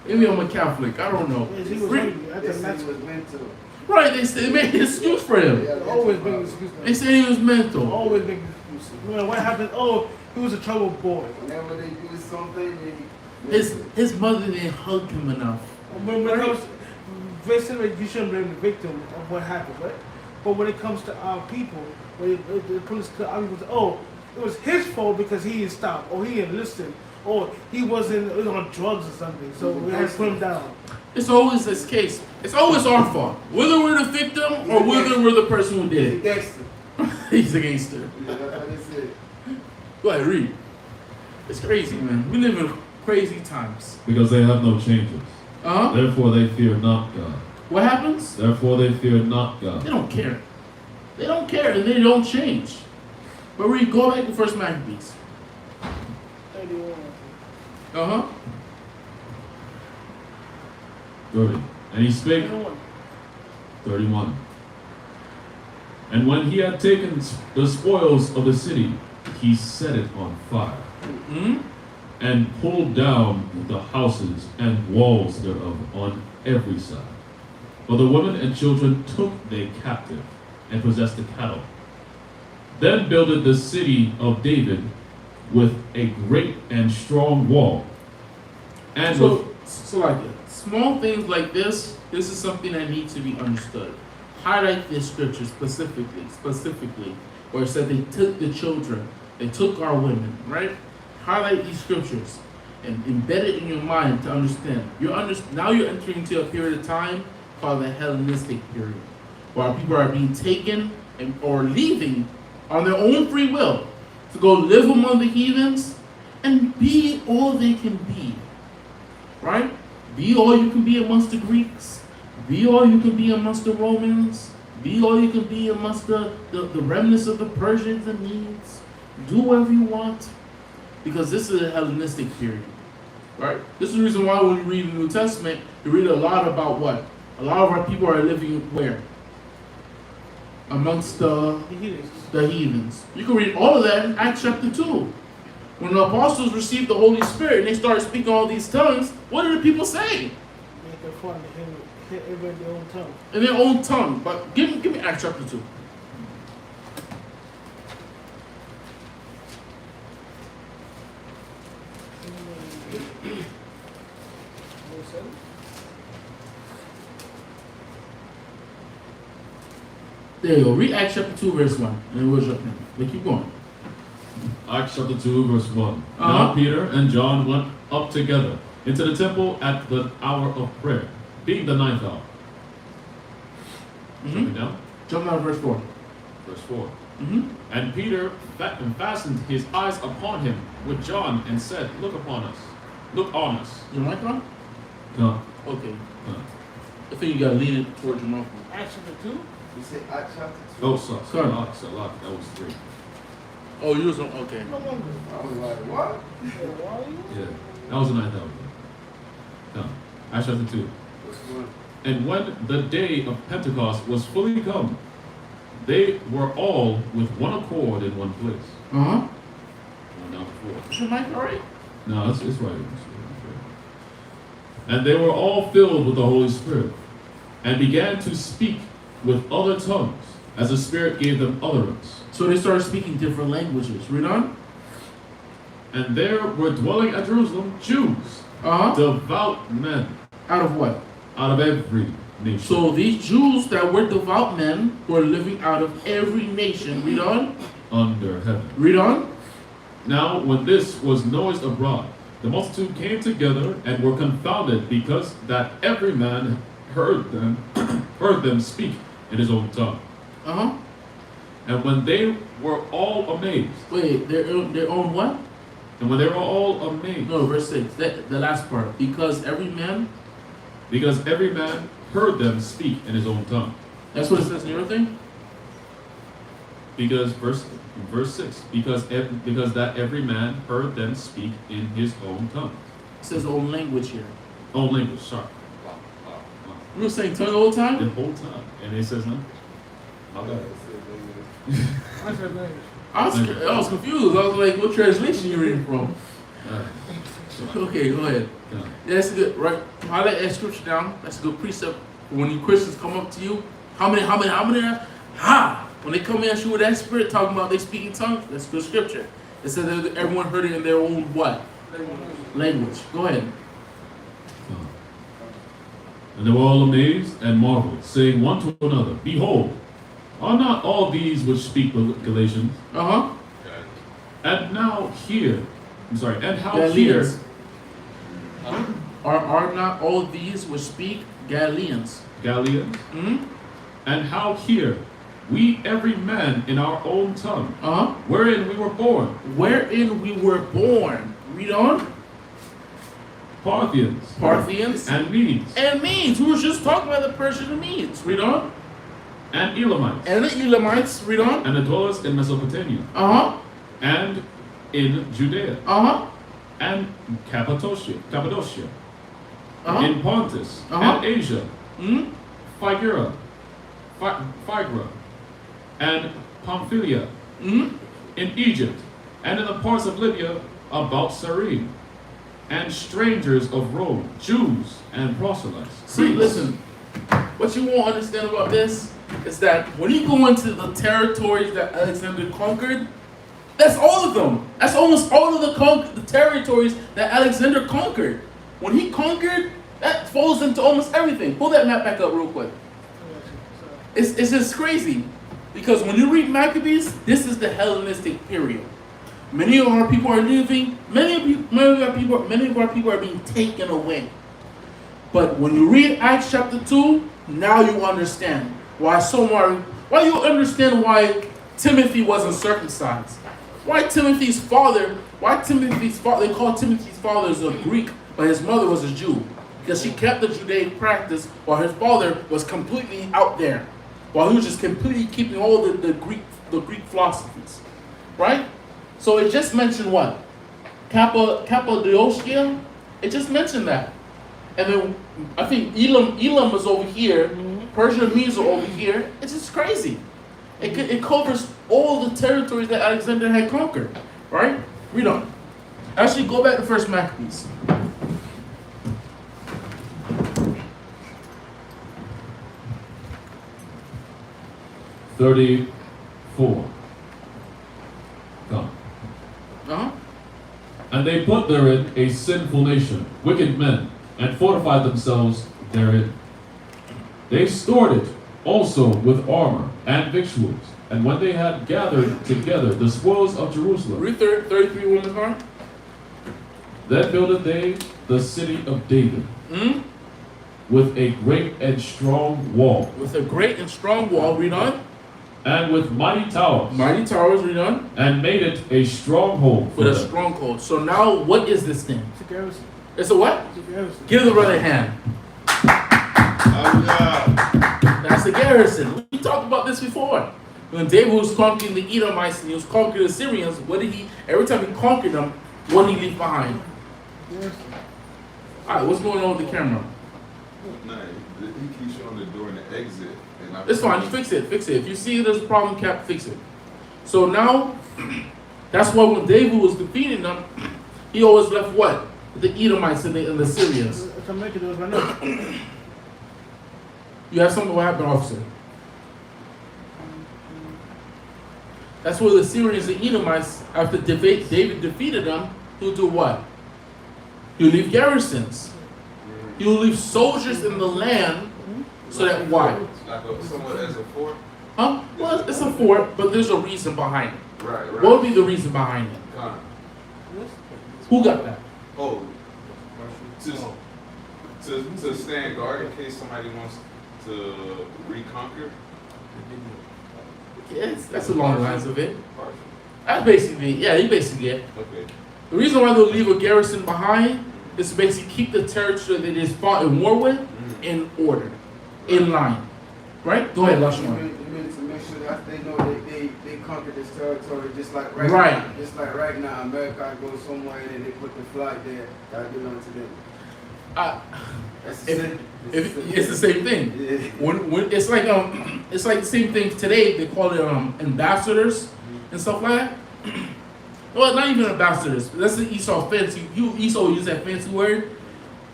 Maybe I'm a Catholic. I don't know. Yes, he was hungry. I think that's was mental. Right, they made an excuse for him. always big excuse. They said he was mental. Always big excuse. Well, what happened? Oh, he was a troubled boy. Whenever they do something, His mother didn't hug him enough. When it comes, basically, you shouldn't blame the victim of what happened, right? But when it comes to our people, when the police could argue, oh, it was his fault because he didn't stop, or he didn't listen, or he was on drugs or something, so we had to put him down. It's always this case. It's always our fault. Whether we're the victim or whether we're the person who did it. He's a gangster. Yeah, that's what they said. Go ahead, read. It's crazy, man. We live in crazy times. Because they have no changes. Uh-huh. Therefore they fear not God. What happens? Therefore they fear not God. They don't care. They don't care and they don't change. But read, go back to 1 Maccabees. 31. Uh-huh. 30. And he spake, 31. And when he had taken the spoils of the city, he set it on fire, Hmm? and pulled down the houses and walls thereof on every side. For the women and children took they captive, and possessed the cattle. Then builded the city of David with a great and strong wall. And with So like small things like this is something that needs to be understood. Highlight this scripture specifically, where it said they took the children, they took our women, right? Highlight these scriptures and embed it in your mind to understand. Now you're entering into a period of time called the Hellenistic period, where people are being taken or leaving on their own free will to go live among the heathens and be all they can be. Right? Be all you can be amongst the Greeks. Be all you can be amongst the Romans. Be all you can be amongst the remnants of the Persians and Medes. Do whatever you want. Because this is a Hellenistic period. Right? This is the reason why when you read the New Testament, you read a lot about what? A lot of our people are living where? Amongst the heathens. You can read all of that in Acts chapter 2. When the apostles received the Holy Spirit and they started speaking all these tongues, what did the people say? Making fun of him in their own tongue. In their own tongue. But give me Acts chapter 2. There you go. Read Acts chapter 2, verse 1. And we'll jump in. But keep going. Acts chapter 2, verse 1. Uh-huh. Now Peter and John went up together into the temple at the hour of prayer, being the 9th hour. Jumping down. Jump down to verse 4. Verse 4. And Peter fastened his eyes upon him with John and said, Look upon us. Look on us. Your mic on? No. Okay. No. I think you gotta lean it towards your mouth. Acts chapter 2? You say Acts chapter 2? Oh, sorry. Sorry. That was 3. Oh, you was on, okay. No wonder. I was like, what? Why are you? Yeah. That was the 9th hour. No. Acts chapter 2. What's one? And when the day of Pentecost was fully come, they were all with one accord in one place. Uh-huh. Now before. Is your mic alright? No, it's right. It's right. And they were all filled with the Holy Spirit, and began to speak with other tongues, as the Spirit gave them utterance. So they started speaking different languages. Read on. And there were dwelling at Jerusalem Jews, Uh-huh. devout men, Out of what? out of every nation. So these Jews that were devout men were living out of every nation. Read on. Under heaven. Read on. Now, when this was noised abroad, the multitude came together and were confounded, because that every man heard them speak in his own tongue. Uh-huh. And when they were all amazed, Wait, their own what? and when they were all amazed, No, verse 6. The last part. Because every man. because every man heard them speak in his own tongue. That's what it says in your thing? Because verse 6, because that every man heard them speak in his own tongue. It says own language here. Own language, sorry. We were saying tongue the whole The time? whole time. And it says nothing. My bad. I said language. I was confused. I was like, what translation you reading from? Okay, go ahead. Yeah. Yeah, that's a good, right? Highlight that scripture down. That's a good precept. When you Christians come up to you, how many? Ha! When they come in and shoot with that spirit talking about they speak in tongues, that's good scripture. It says that everyone heard it in their own what? Language. Go ahead. And they were all amazed and marveled, saying one to another, Behold, are not all these which speak Galatians? Uh-huh. And now here, and how Galileans. here, Are not all these which speak Galileans? Galileans, Hmm? and how here, we every man in our own tongue, Uh-huh. wherein we were born, Wherein we were born. Read on. Parthians, and Medes, And Medes. We were just talking about the Persians and Medes. Read on. and Elamites, And the Elamites. Read on. and the dwellers in Mesopotamia, Uh-huh. and in Judea, Uh-huh. and Cappadocia, Uh-huh. in Pontus, Uh-huh. and Asia, Hmm? Phrygia, and Pamphylia, Hmm? in Egypt, and in the parts of Libya about Cyrene, and strangers of Rome, Jews and proselytes. See, Greeks. listen. What you won't understand about this is that when you go into the territories that Alexander conquered, that's all of them. That's almost all of the territories that Alexander conquered. When he conquered, that falls into almost everything. Pull that map back up real quick. It's just crazy. Because when you read Maccabees, this is the Hellenistic period. Many of our people are leaving. Many of our people are being taken away. But when you read Acts chapter 2, now you understand why you understand why Timothy wasn't circumcised. Why Timothy's father, they call Timothy's father a Greek, but his mother was a Jew. Because she kept the Judaic practice while his father was completely out there. while he was just completely keeping all the Greek philosophies, right? So it just mentioned what? Cappadocia. It just mentioned that, and then I think Elam is over here. Persia and Medes are over here. It's just crazy. It covers all the territories that Alexander had conquered, right? Read on. Actually, go back to First Maccabees. (34). Come. Uh-huh. And they put therein a sinful nation, wicked men, and fortified themselves therein. They stored it also with armor and victuals. And when they had gathered together the spoils of Jerusalem, Read 33 one more time. then builded they the city of David with a great and strong wall, With a great and strong wall, read on. and with mighty towers, Mighty towers, read on. and made it a stronghold for With a them. stronghold. So now, what is this thing? It's a garrison. It's a what? It's a garrison. Give the brother a hand. Hallelujah. That's the garrison. We talked about this before. When David was conquering the Edomites and he was conquering the Syrians, what did he, every time he conquered them, what did he leave behind? Garrison. Alright, what's going on with the camera? Nah, he keeps showing the door and the exit. And I It's fine, you fix it. If you see there's a problem, Cap, fix it. So now, that's why when David was defeating them, he always left what? The Edomites and the Syrians. It's a make it do it right now. You have something, what happened, officer? That's where the Syrians and Edomites, after David defeated them, he'll do what? He'll leave garrisons. He'll leave soldiers in the land so that why? like somewhat as a fort. Huh? Well, it's a fort, but there's a reason behind it. Right, right. What would be the reason behind it? Con. Who got that? Oh, to stand guard in case somebody wants to reconquer. Yes, that's along the lines of it. That's basically, yeah, you basically get. Okay. The reason why they'll leave a garrison behind is to basically keep the territory that is fought in war with in order, in line. Right? Go ahead, Lashman. You mean to make sure that they know they conquered this territory just like right, Right. now. Just like right now, America goes somewhere and they put the flag there that belongs to them. That's the same. It's the same thing. Yeah. When it's like the same thing today. They call it ambassadors and stuff like that. Well, not even ambassadors. That's the Esau fancy. Esau use that fancy word,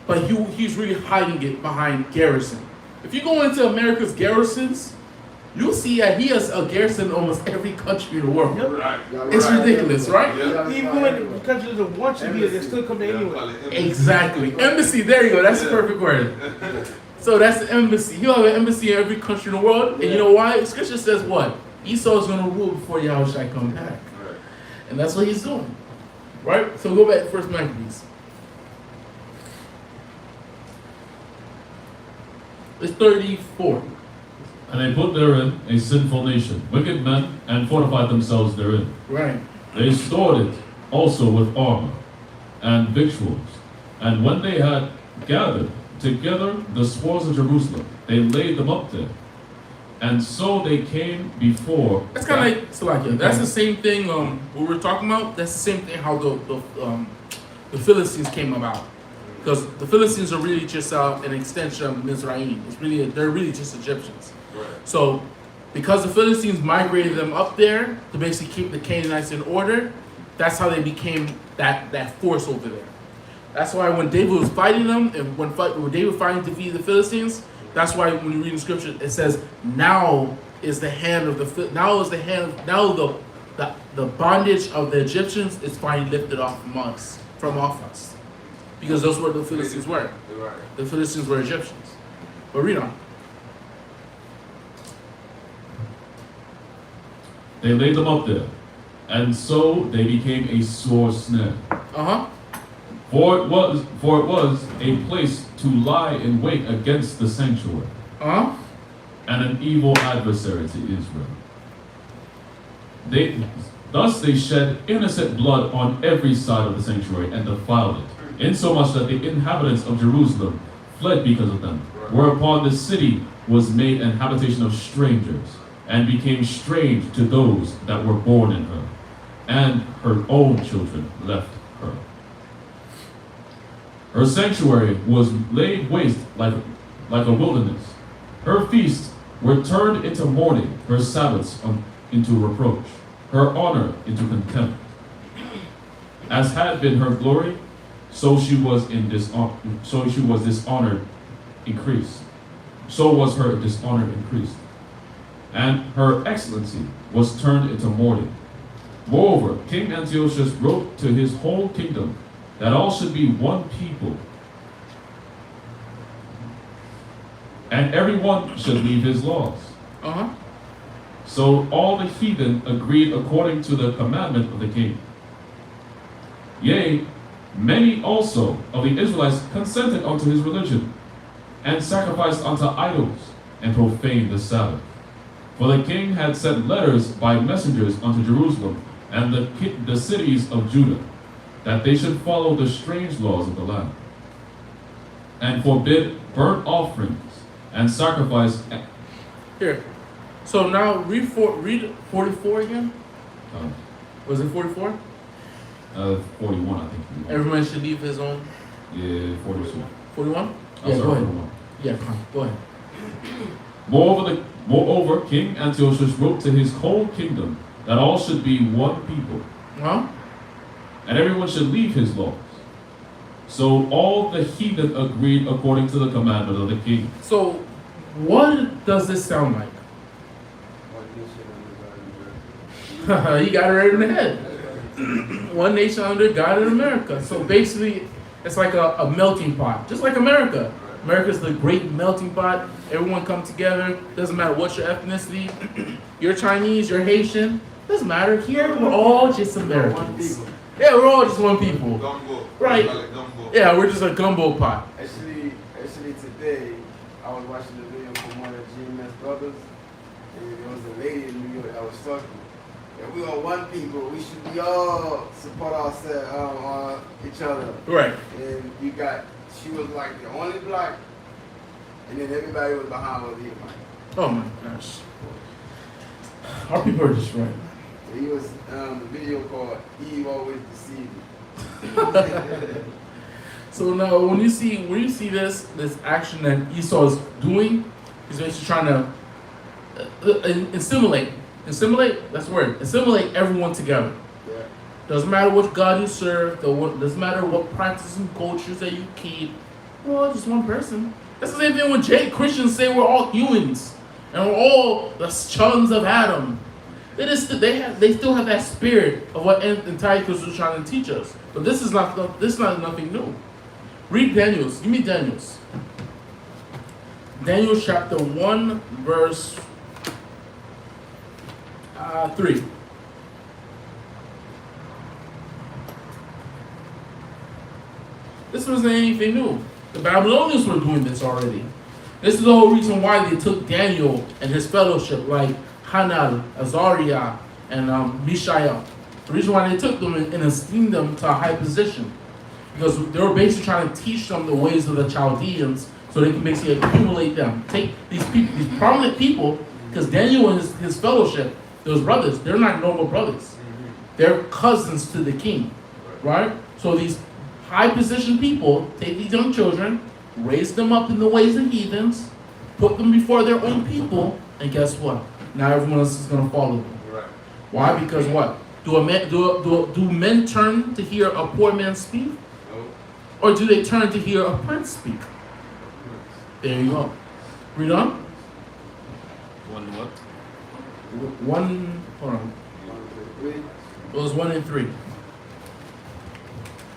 but he's really hiding it behind garrison. If you go into America's garrisons, you'll see that he has a garrison in almost every country in the world. Yep. Right. It's ridiculous, right? Yeah. Even when the country doesn't want you here, they still come there anyway. Exactly. Embassy, there you go. That's the perfect word. So that's the embassy. He'll have an embassy in every country in the world. And you know why? Scripture says what? Esau is going to rule before Yahushua come back. Right. And that's what he's doing. Right? So go back to First Maccabees. It's 34. And they put therein a sinful nation, wicked men, and fortified themselves therein. Right. They stored it also with armor and victuals. And when they had gathered together the spoils of Jerusalem, they laid them up there. And so they came before. That's kind of like Salakia. That's the same thing what we're talking about. That's the same thing how the Philistines came about. Because the Philistines are really just an extension of Mizraim. They're really just Egyptians. Right. So, because the Philistines migrated them up there to basically keep the Canaanites in order, that's how they became that force over there. That's why when David was fighting them, and when David finally defeated the Philistines, that's why when you read the scripture, it says, "Now is the bondage of the Egyptians is finally lifted off from off us, because those were the Philistines were. Right. The Philistines were Egyptians." But read on. They laid them up there, and so they became a sore snare. For it was a place to lie in wait against the sanctuary, and an evil adversary to Israel. Thus they shed innocent blood on every side of the sanctuary and defiled it, insomuch that the inhabitants of Jerusalem fled because of them. Whereupon the city was made an habitation of strangers, and became strange to those that were born in her, and her own children left her. Her sanctuary was laid waste like a wilderness. Her feasts were turned into mourning, her Sabbaths into reproach, her honor into contempt. As had been her glory, so she was dishonored increased. So was her dishonor increased. And her excellency was turned into mourning. Moreover, King Antiochus wrote to his whole kingdom that all should be one people, and everyone should leave his laws. So all the heathen agreed according to the commandment of the king. Yea, many also of the Israelites consented unto his religion, and sacrificed unto idols, and profaned the Sabbath. For the king had sent letters by messengers unto Jerusalem and the cities of Judah, that they should follow the strange laws of the land, and forbid burnt offerings and sacrifice. Here. So now read 44 again. Was it 44? 41, I think. Everyone should leave his own. Yeah, 42. 41? I'm Yeah, sorry, go ahead. 41. Yeah, come on, go ahead. Moreover, King Antiochus wrote to his whole kingdom that all should be one people, Huh? and everyone should leave his laws. So all the heathen agreed according to the commandment of the king. So, what does this sound like? You got it right in the head. One nation under God in America. So basically, it's like a melting pot, just like America. America's the great melting pot. Everyone come together. Doesn't matter what your ethnicity. You're Chinese, you're Haitian. Doesn't matter. Here, we're all just Americans. Yeah, we're all just one people. Gumbo. Right. Like gumbo. Yeah, we're just a gumbo pot. Actually today, I was watching the video from one of the GMS brothers, and there was a lady in New York that was talking. And we are one people. We should be all support ourselves, each other. Right. And she was like the only black, and then everybody was behind was Edomite. Oh my gosh. Our people are just right. So he was the video called "Eve Always Deceived." So now, when you see this action that Esau is doing, he's basically trying to assimilate. That's the word. Assimilate everyone together. Yeah. Doesn't matter what God you serve. Doesn't matter what practices and cultures that you keep. We're all just one person. That's the same thing when Christians say we're all humans and we're all the sons of Adam. They still have that spirit of what Antiochus was trying to teach us. But this is not nothing new. Read Daniel's. Give me Daniel's. Daniel chapter 1 verse 3. This wasn't anything new. The Babylonians were doing this already. This is the whole reason why they took Daniel and his fellowship, like Hanal, Azariah, and Mishael. The reason why they took them and esteemed them to a high position, because they were basically trying to teach them the ways of the Chaldeans, so they can basically accumulate them. Take these people, these prominent people, because Daniel and his fellowship, those brothers, they're not normal brothers. They're cousins to the king, right? So these high-positioned people take these young children, raise them up in the ways of heathens, put them before their own people, and guess what? Now everyone else is going to follow them. Right. Why? Because what? Do men turn to hear a poor man speak? No. Or do they turn to hear a prince speak? There you go. Read on. One what? Hold on. It was 1 and 3.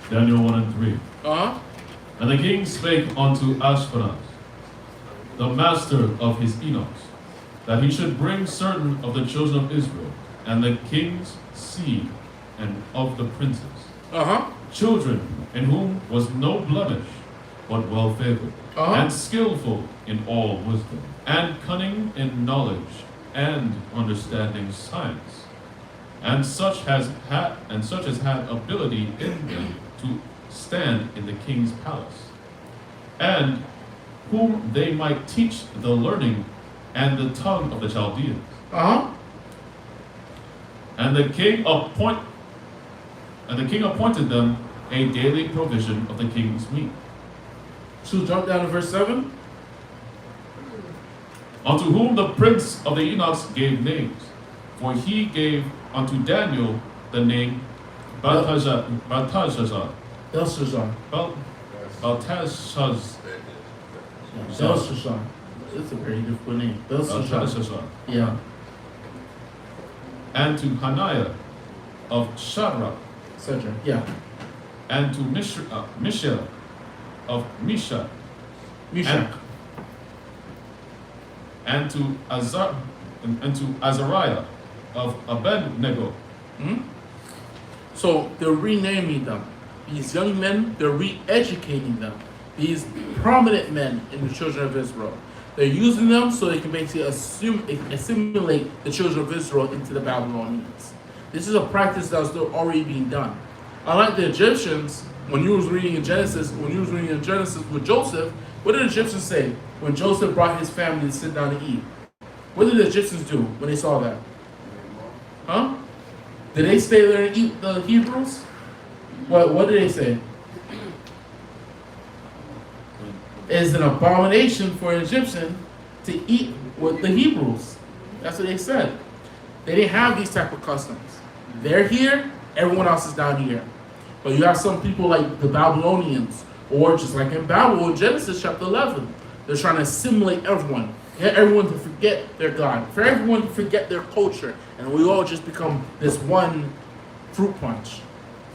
Daniel 1 and 3. Uh-huh. And the king spake unto Ashpenaz, the master of his eunuchs, that he should bring certain of the children of Israel, and the king's seed, and of the princes, Uh-huh. children in whom was no blemish, but well favored, Uh-huh. and skillful in all wisdom, and cunning in knowledge, and understanding science, and such as had ability in them to stand in the king's palace, and whom they might teach the learning and the tongue of the Chaldeans. Uh-huh. And the king appointed them a daily provision of the king's meat. So jump down to verse 7. Unto whom the prince of the eunuchs gave names, for he gave unto Daniel the name Belteshazzar. Belshazzar. Belteshazzar. Belshazzar. It's a very difficult name. Belshazzar. Belteshazzar. Yeah. And to Hananiah of Shadrach, Cedric. Yeah. and to Mishael of Meshach, Meshach. and to Azariah of Abednego. Hmm? So they're renaming them. These young men, they're re-educating them. These prominent men in the children of Israel. They're using them so they can basically assimilate the children of Israel into the Babylonians. This is a practice that was still already being done. Unlike the Egyptians, when you was reading in Genesis with Joseph, what did the Egyptians say when Joseph brought his family to sit down to eat? What did the Egyptians do when they saw that? Huh? Did they stay there and eat the Hebrews? What did they say? It's an abomination for an Egyptian to eat with the Hebrews. That's what they said. They didn't have these type of customs. They're here, everyone else is down here. But you have some people like the Babylonians, or just like in Babel in Genesis chapter 11. They're trying to assimilate everyone. Get everyone to forget their God. For everyone to forget their culture. And we all just become this one fruit punch.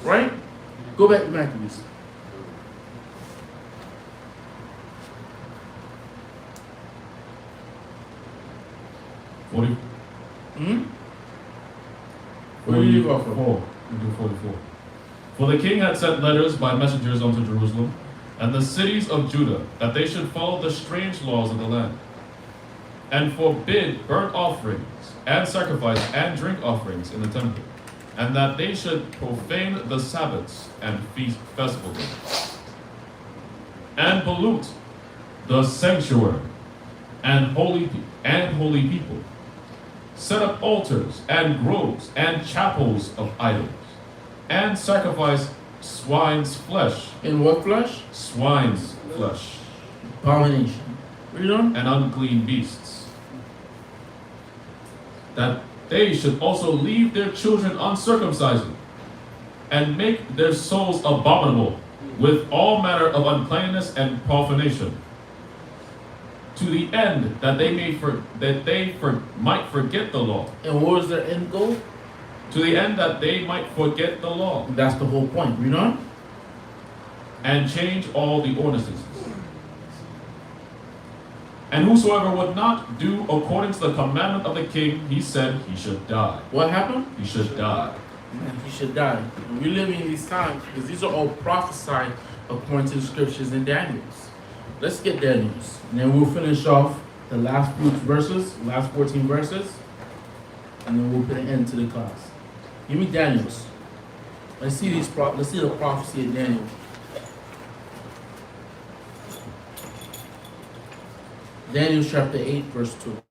Right? Go back to Maccabees. Hmm? Where do you go from? 44. We do 44. For the king had sent letters by messengers unto Jerusalem and the cities of Judah, that they should follow the strange laws of the land, and forbid burnt offerings, and sacrifice, and drink offerings in the temple, and that they should profane the Sabbaths and feast festivals, and pollute the sanctuary and holy people, set up altars and groves and chapels of idols, and sacrifice swine's flesh. In what flesh? Swine's flesh. Abomination. Read on. And unclean beasts. That they should also leave their children uncircumcised, and make their souls abominable with all manner of uncleanness and profanation, to the end that they might forget the law. And what was their end goal? To the end that they might forget the law. That's the whole point. Read on. And change all the ordinances. And whosoever would not do according to the commandment of the king, he said he should die. What happened? He should die. And he should die. And we're living in these times because these are all prophesied according to the scriptures in Daniel's. Let's get Daniel's. And then we'll finish off the last 14 verses. And then we'll put an end to the class. Give me Daniel's. Let's see the prophecy of Daniel. Daniel chapter 8, verse 2.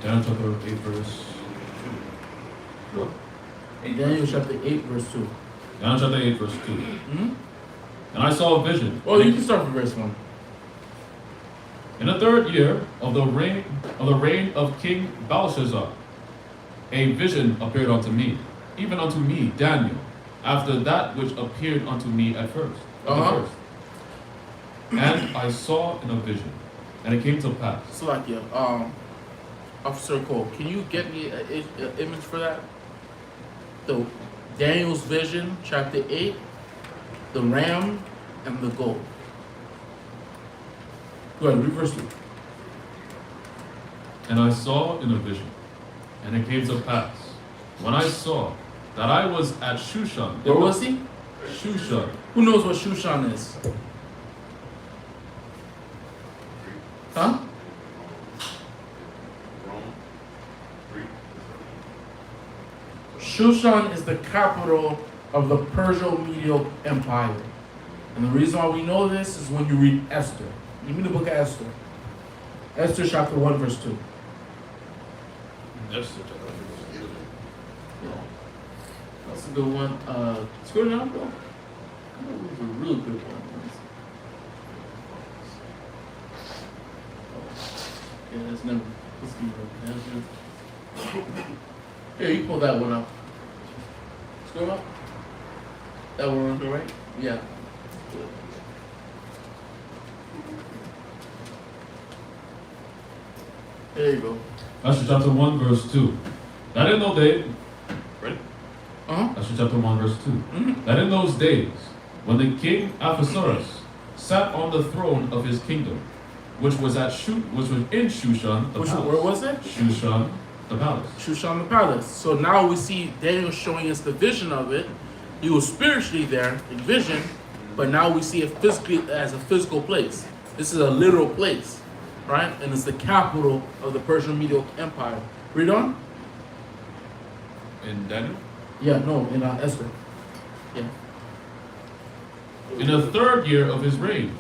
Daniel chapter 8, verse 2. Daniel chapter 8, verse 2. Daniel chapter 8, verse 2. Hmm? And I saw a vision. Oh, you can start from verse 1. In the 3rd year of the reign of King Belshazzar, a vision appeared unto me, even unto me, Daniel, after that which appeared unto me at first. And I saw in a vision, and it came to pass. So like, Officer Cole, can you get me an image for that? The Daniel's vision, chapter 8, the ram and the goat. Go ahead, read verse 2. And I saw in a vision, and it came to pass, when I saw that I was at Shushan. Where was he? Shushan. Who knows what Shushan is? Huh? Shushan is the capital of the Perso-Medial Empire. And the reason why we know this is when you read Esther. Give me the book of Esther. Esther chapter 1 verse 2. Yes, Yeah. That's a good one. Scroll down, bro. That was a real good one. Yeah, that's never. Let's see. Here, you pull that one up. Scroll up. That one, right? Yeah. There you go. Esther chapter 1, verse 2. That in those days, ready? Uh-huh. Esther chapter 1, verse 2. Mm-hmm. That in those days, when the king Ahasuerus sat on the throne of his kingdom, which was in Shushan, the palace. Where was it? Shushan, the palace. Shushan the palace. So now we see Daniel showing us the vision of it. He was spiritually there in vision, but now we see it physically as a physical place. This is a literal place, right? And it's the capital of the Persian-Medial Empire. Read on. In Daniel? Yeah, no, in Esther. Yeah. In the 3rd year of his reign,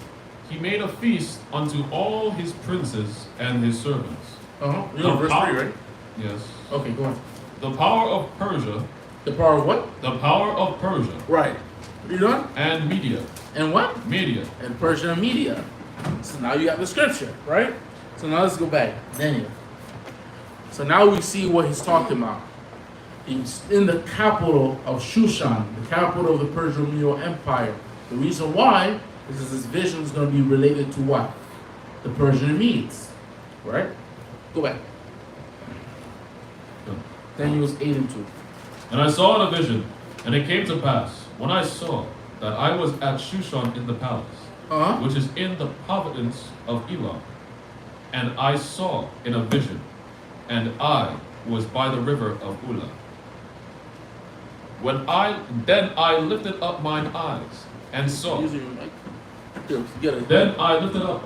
he made a feast unto all his princes and his servants. Uh-huh. You're on verse 3, right? Yes. Okay, go on. The power of Persia. The power of what? The power of Persia. Right. Read on. And Media. And what? Media. And Persia and Media. So now you got the scripture, right? So now let's go back. Daniel. So now we see what he's talking about. He's in the capital of Shushan, the capital of the Persian-Medial Empire. The reason why is because this vision is going to be related to what? The Persian Medes. Right? Go back. Daniel's 8 and 2. And I saw in a vision, and it came to pass, when I saw that I was at Shushan in the palace, Uh-huh. which is in the province of Elam. And I saw in a vision, and I was by the river of Ula. Then I lifted up mine eyes and saw. Use your mic. Here, you gotta, Then I lifted up.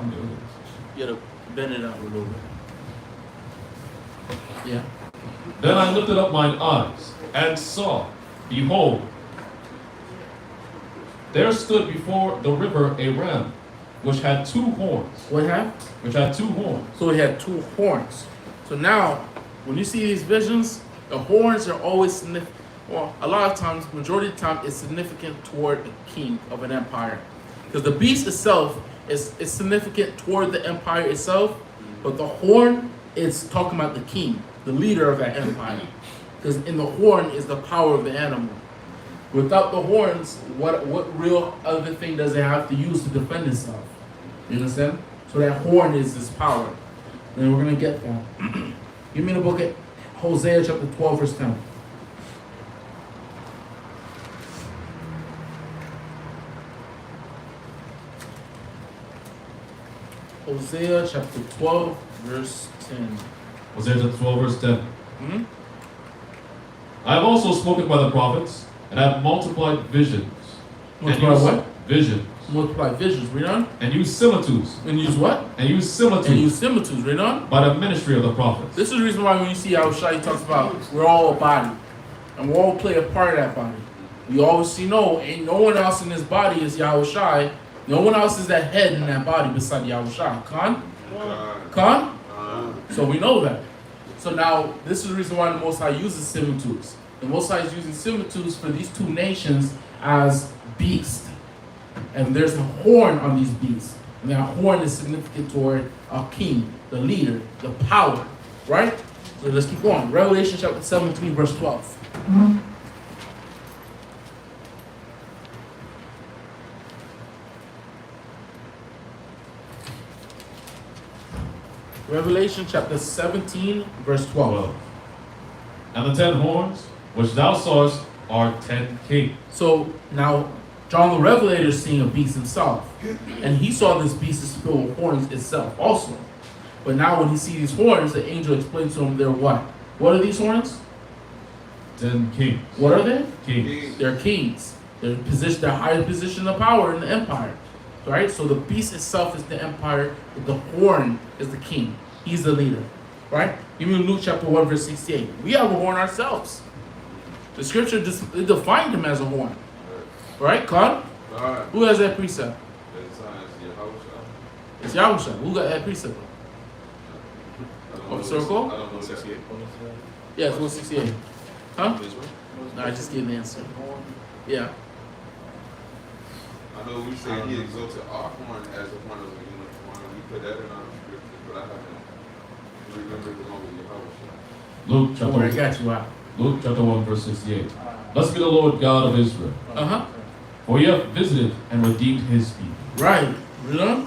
you gotta bend it out a little bit. Yeah. Then I lifted up mine eyes and saw, behold, there stood before the river a ram, which had 2 horns. What happened? Which had 2 horns. So he had 2 horns. So now, when you see these visions, the horns are always significant. Well, a lot of times, majority of the time, it's significant toward the king of an empire. Because the beast itself is significant toward the empire itself, but the horn is talking about the king, the leader of that empire. Because in the horn is the power of the animal. Without the horns, what real other thing does it have to use to defend itself? You understand? So that horn is this power. And we're going to get that. Give me the book of Hosea chapter 12, verse 10. Hosea chapter 12, verse 10. Hosea chapter 12, verse 10. Hmm? I have also spoken by the prophets, and have multiplied visions. Multiply and used what? Visions. Multiply visions. Read on. And use similitudes. And use what? And use similitudes. And use similitudes. Read on. By the ministry of the prophets. This is the reason why when you see Yahushua, he talks about we're all a body. And we all play a part of that body. We always see ain't no one else in this body is Yahushua. No one else is that head in that body beside Yahushua. Khan? So we know that. So now, this is the reason why the Most High uses similitudes. The Most High is using similitudes for these 2 nations as beasts. And there's a horn on these beasts. And that horn is significant toward a king, the leader, the power. Right? So let's keep going. Revelation chapter 17, verse 12. Revelation chapter 17, verse 12. And the 10 horns, which thou sawest, are 10 kings. So now, John the Revelator is seeing a beast himself. And he saw this beast is filled with horns itself also. But now when he sees these horns, the angel explains to him they're what? What are these horns? 10 kings. What are they? Kings. They're kings. They're highest position of power in the empire. Right? So the beast itself is the empire, but the horn is the king. He's the leader. Right? Give me Luke chapter 1, verse 68. We have a horn ourselves. The scripture just it defined him as a horn. Right, Con? Alright. Who has that precept? That's Yahweh. It's Yahusha. Who got that precept? Officer Cole? I don't know 68. Yeah, it's 168. Huh? Nah, I just get an answer. Yeah. I know we say he exalted our horn as a horn of a unicorn. We put that in our scriptures, but I haven't remembered the moment Yahweh. Luke Don't worry, I chapter, got you out. Luke chapter 1 verse 68. Blessed be the Lord God of Israel, Uh-huh. for he hath visited and redeemed his people. Right. You know?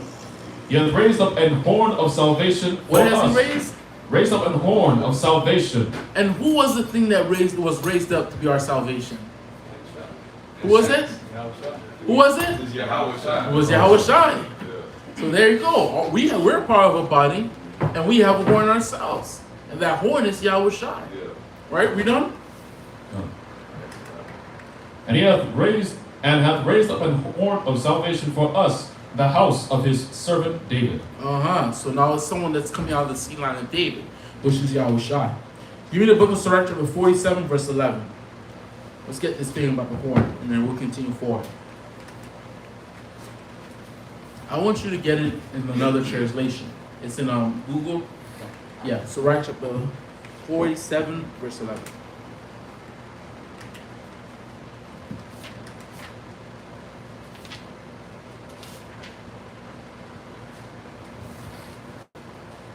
He hath raised up an horn of salvation for What has us. he raised? Raised up an horn of salvation. And who was the thing that was raised up to be our salvation? Who was it? Who was it? It's Yahweh. It was Yahweh Shai. So there you go. We're part of a body, and we have a horn ourselves. And that horn is Yahweh Shai. Yeah. Right? We done? And he hath raised up an horn of salvation for us, the house of his servant David. Uh-huh. So now it's someone that's coming out of the seed line of David, which is Yahweh Shai. Give me the book of Sirach, chapter 47, verse 11. Let's get this thing about the horn, and then we'll continue forward. I want you to get it in another translation. It's in Google. Yeah, Sirach, chapter 47, verse 11.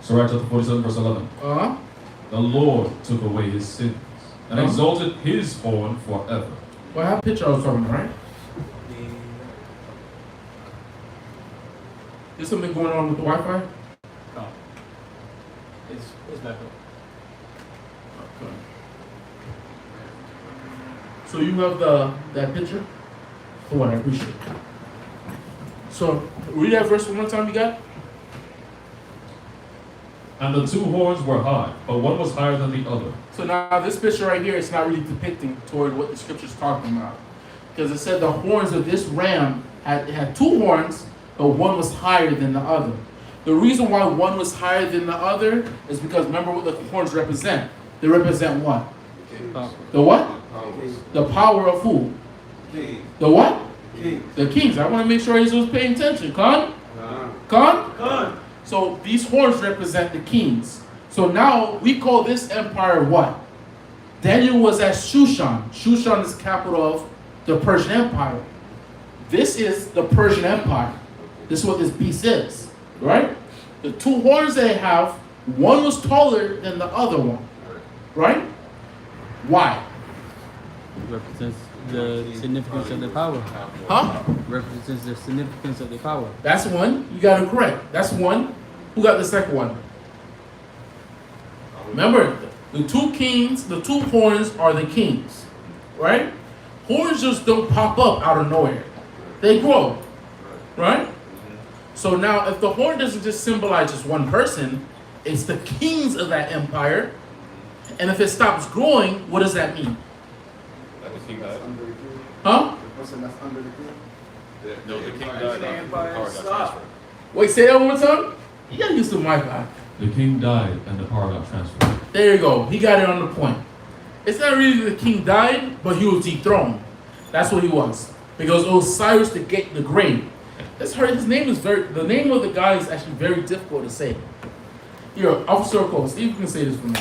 Sirach chapter 47 verse 11. Uh-huh. The Lord took away his sins and exalted his horn forever. Well, I have a picture I was talking about, right? There's something going on with the Wi-Fi? No. It's back up. Okay. So you have that picture? For what? I appreciate it. So read that verse one more time you got? And the two horns were high, but one was higher than the other. So now this picture right here is not really depicting toward what the scripture's talking about. Because it said the horns of this ram had two horns, but one was higher than the other. The reason why one was higher than the other is because remember what the horns represent. They represent what? The what? The power of who? King. The what? King. The kings. I want to make sure he was paying attention. Con? Con? So these horns represent the kings. So now we call this empire what? Daniel was at Shushan. Shushan is the capital of the Persian Empire. This is the Persian Empire. This is what this beast is, right? The two horns they have, one was taller than the other one, right? Why? Represents the significance of the power. Huh? Represents the significance of the power. That's one. You got it correct. That's one. Who got the second one? Remember, the two kings, the two horns are the kings, right? Horns just don't pop up out of nowhere. They grow, right? So now if the horn doesn't just symbolize just one person, it's the kings of that empire. And if it stops growing, what does that mean? Like the king That's died. under the king. Huh? The person that's under the king. No, the king died. The power got transferred. Wait, say that one more time? You gotta use the mic back. The king died and the power got transferred. There you go. He got it on the point. It's not really the king died, but he was dethroned. That's what he was. Because it was Cyrus the Great. That's hard. His name is the name of the guy is actually very difficult to say. Here, Officer Cole, see if you can say this for me.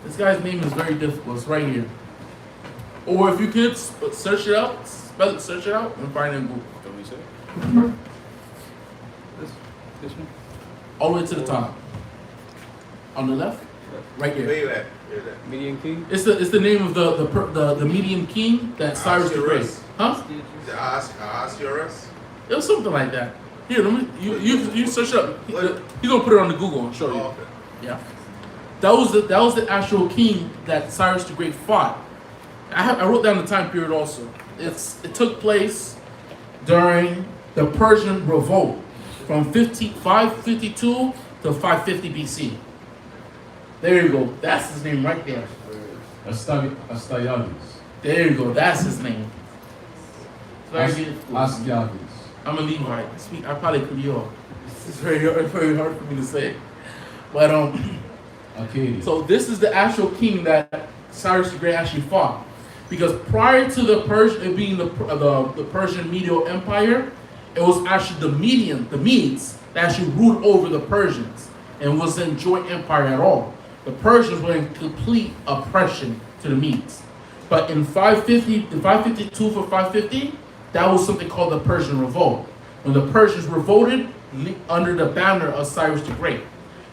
This guy's name is very difficult. It's right here. Or if you could search it out, search it out and find it in Google. What we say? This one? All the way to the top. On the left? Right here. Where you at? Where you at? Median king? It's the name of the medium king that Cyrus the Great. Huh? The Ahasuerus? It was something like that. Here, let me you search it up. He's gonna put it on the Google and show you. Oh, okay. Yeah. That was the actual king that Cyrus the Great fought. I wrote down the time period also. It took place during the Persian revolt from 552 to 550 BC. There you go. That's his name right there. Astyages. There you go. That's his name. Astyages. I'm a Levite. I probably Creole. It's very hard for me to say. But Arcadia. so this is the actual king that Cyrus the Great actually fought. Because prior to the it being the Persian Medial Empire, it was actually the Medes, that actually ruled over the Persians and wasn't joint empire at all. The Persians were in complete oppression to the Medes. But in 552 for 550, that was something called the Persian Revolt. When the Persians revolted under the banner of Cyrus the Great.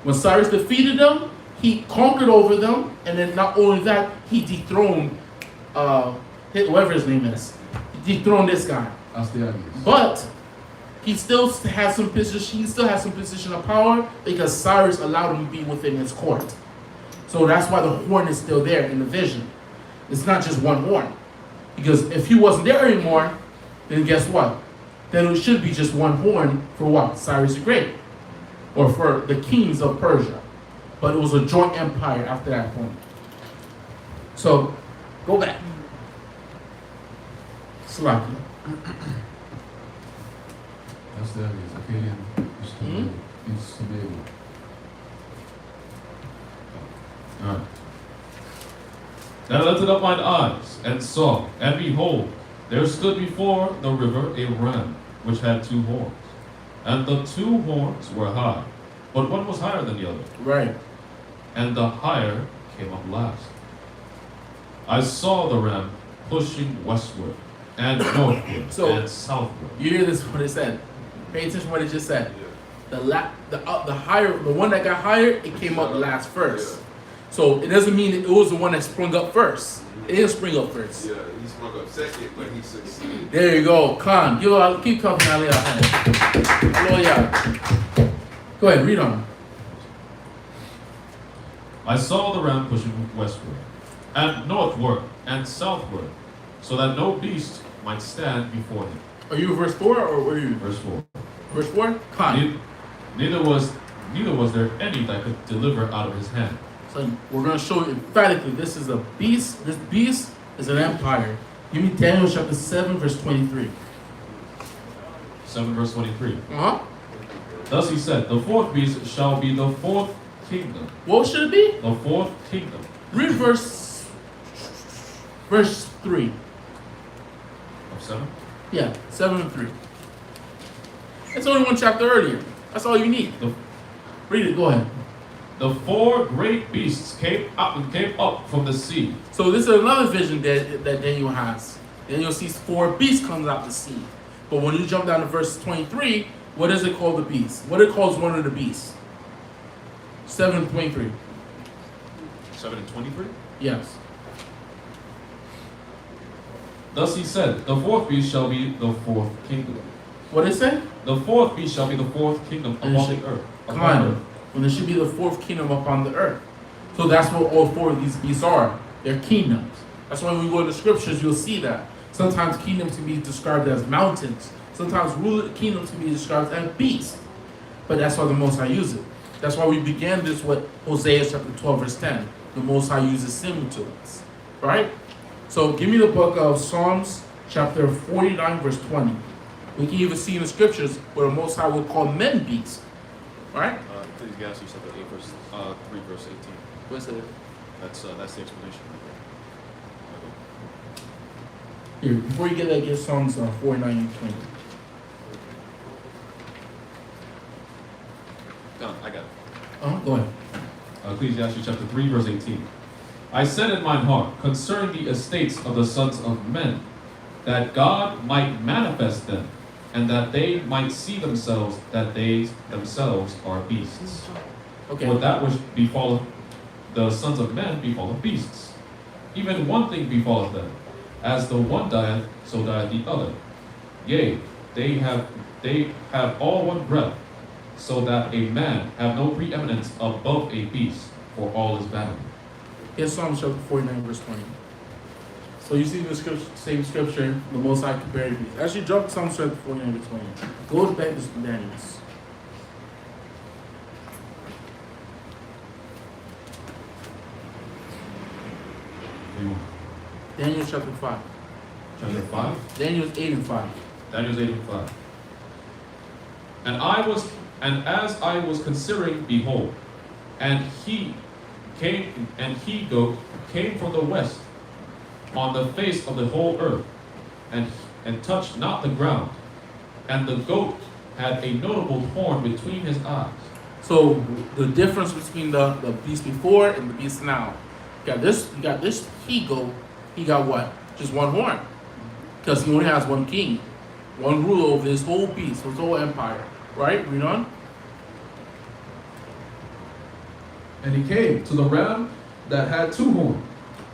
When Cyrus defeated them, he conquered over them, and then not only that, he dethroned whoever his name is. He dethroned this guy. But he still has some position. He still has some position of power because Cyrus allowed him to be within his court. So that's why the horn is still there in the vision. It's not just one horn, because if he wasn't there anymore, then guess what? Then it should be just one horn for what? Cyrus the Great, or for the kings of Persia. But it was a joint empire after that point. So go back. Slovakia. That's the Akkadian. Alright. Then I lifted up mine eyes, and saw, and behold, there stood before the river a ram, which had 2 horns. And the 2 horns were high, but one was higher than the other. Right. And the higher came up last. I saw the ram pushing westward, and northward, and southward. You hear this, what it said. Pay attention to what it just said. The one that got higher, it came up last first. So it doesn't mean it was the one that sprung up first. It didn't spring up first. Yeah, he sprung up second, but he succeeded. There you go. Khan, keep talking, Aliyah. Go ahead, read on. I saw the ram pushing westward, and northward, and southward, so that no beast might stand before him. Are you verse 4 or were you? Verse 4. Verse 4? Khan. Neither was there any that could deliver out of his hand. So we're going to show you emphatically this is a beast. This beast is an empire. Give me Daniel chapter 7, verse 23. 7 verse 23. Uh-huh. Thus he said, the 4th beast shall be the 4th kingdom. What should it be? The 4th kingdom. Read verse 3. Of 7? Yeah, 7 and 3. It's only one chapter earlier. That's all you need. Read it, go ahead. The 4 great beasts came up from the sea. So this is another vision that Daniel has. Daniel sees 4 beasts comes out the sea. But when you jump down to verse 23, what does it call the beast? What it calls one of the beasts? 7 and 23. 7 and 23? Yes. Thus he said, the 4th beast shall be the 4th kingdom. What did it say? The 4th beast shall be the 4th kingdom upon the earth. Kind of. When there should be the 4th kingdom upon the earth. So that's what all 4 of these beasts are. They're kingdoms. That's why when we go to the scriptures, you'll see that. Sometimes kingdoms can be described as mountains. Sometimes kingdoms can be described as beasts. But that's why the Most High uses it. That's why we began this with Hosea chapter 12, verse 10. The Most High uses similitudes. Right? So give me the book of Psalms chapter 49, verse 20. We can even see in the scriptures where the Most High will call men beasts. Right? Ecclesiastes chapter 8, verse 3, verse 18. What's it? That's the explanation. Here, before you get that, get Psalms 49 and 20. I got it. Go ahead. Ecclesiastes chapter 3, verse 18. I said in mine heart concerning the estates of the sons of men, that God might manifest them, and that they might see themselves that they themselves are beasts. Okay. For that which befalleth the sons of men befalleth beasts. Even one thing befalleth them, as the one dieth, so dieth the other. Yea, they have all one breath, so that a man have no preeminence above a beast, for all is vanity. Here's Psalms chapter 49, verse 20. So you see the same scripture, the Most High compared to beasts. Actually, drop Psalms chapter 49, verse 20. Go back to Daniel. Daniel chapter 5. Chapter 5? Daniel's 8 and 5. Daniel's 8 and 5. And as I was considering, behold, and he he-goat came from the west on the face of the whole earth, and touched not the ground. And the goat had a notable horn between his eyes. So the difference between the beast before and the beast now. You got this he-goat, he got what? Just one horn. Because he only has one king. One ruler over this whole beast, his whole empire. Right? Read on. And he came to the ram that had two horns.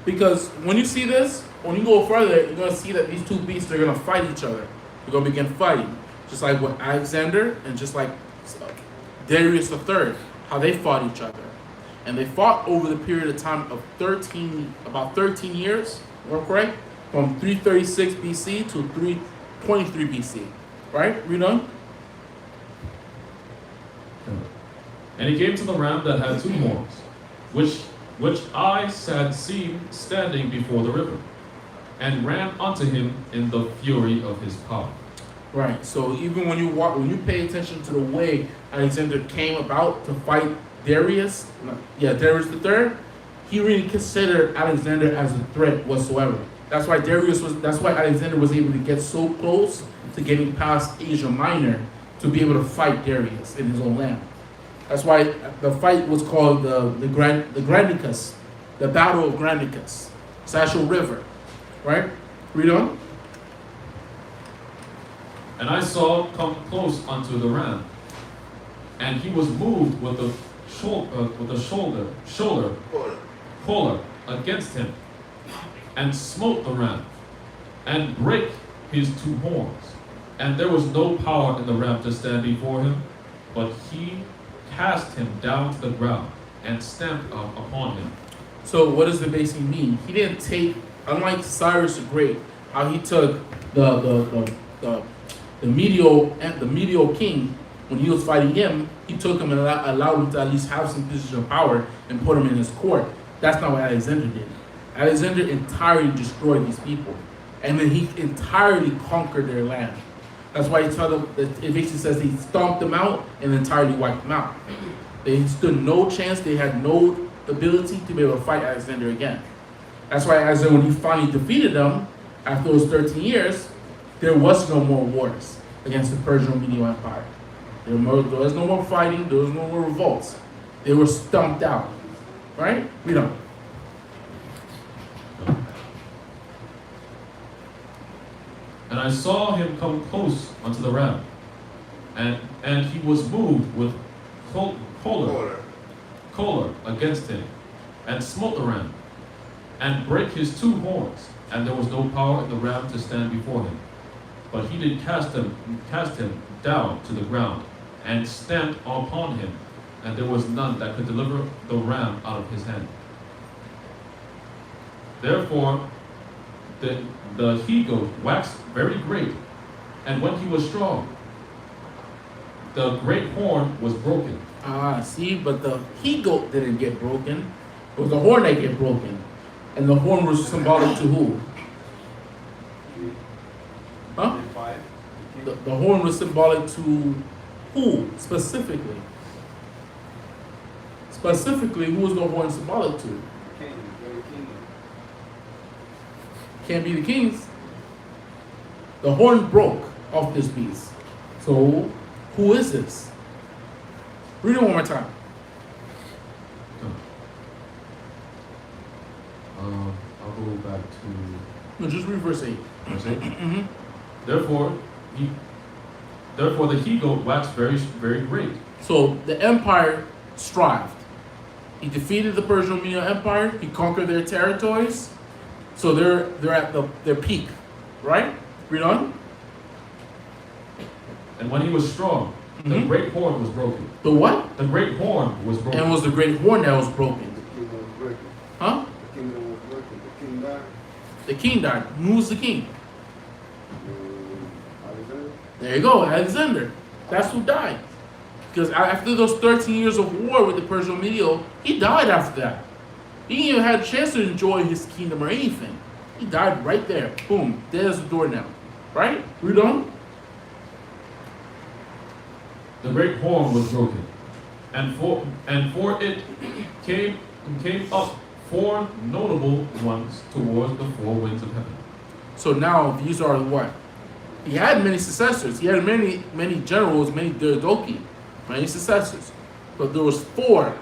Because when you see this, when you go further, you're going to see that these two beasts are going to fight each other. They're going to begin fighting. Just like with Alexander and just like Darius III, how they fought each other. And they fought over the period of time of about 13 years, am I correct? From 336 BC to 323 BC. Right? Read on. And he came to the ram that had two horns, which I had seen standing before the river, and ran unto him in the fury of his power. Right. So even when you pay attention to the way Alexander came about to fight Darius III, he really considered Alexander as a threat whatsoever. That's why Alexander was able to get so close to getting past Asia Minor to be able to fight Darius in his own land. That's why the fight was called the Granicus, the Battle of Granicus. It's the actual river, right? Read on. And I saw come close unto the ram, and he was moved with the shoulder against him, and smote the ram, and brake his two horns. And there was no power in the ram to stand before him, but he cast him down to the ground and stamped upon him. So what does it basically mean? He didn't take, unlike Cyrus the Great, how he took the medial king when he was fighting him, he took him and allowed him to at least have some position of power and put him in his court. That's not what Alexander did. Alexander entirely destroyed these people, and then he entirely conquered their land. That's why it basically says he stomped them out and entirely wiped them out. They stood no chance. They had no ability to be able to fight Alexander again. That's why Alexander, when he finally defeated them, after those 13 years, there was no more wars against the Persian Medial Empire. There was no more fighting. There was no more revolts. They were stomped out. Right? Read on. And I saw him come close unto the ram, and he was moved with choler against him, and smote the ram, and brake his two horns, and there was no power in the ram to stand before him. But he did cast him down to the ground, and stamped upon him, and there was none that could deliver the ram out of his hand. Therefore the he-goat waxed very great, and when he was strong, the great horn was broken. See, but the he-goat didn't get broken. It was the horn that get broken. And the horn was symbolic to who? Huh? The horn was symbolic to who, specifically? Specifically, who was the horn symbolic to? Can't be the kings. The horn broke off this beast. So, who is this? Read it one more time. I'll go back to... No, just read verse 8. Verse 8? Mm-hmm. Therefore the he-goat waxed very, very great. So, the empire strived. He defeated the Persian Medial Empire. He conquered their territories. So they're at their peak, right? Read on. And when he was strong, the great horn was broken. The what? The great horn was broken. And it was the great horn that was broken. The kingdom was broken. Huh? The kingdom was broken. The king died. The king died. Who was the king? Alexander. There you go, Alexander. That's who died. Because after those 13 years of war with the Persian Medial, he died after that. He didn't even have a chance to enjoy his kingdom or anything. He died right there. Boom. There's the door now. Right? Read on. The great horn was broken, and for it came and came up 4 notable ones towards the 4 winds of heaven. So now these are what? He had many successors. He had many generals, many Diadochi, many successors. But there was 4.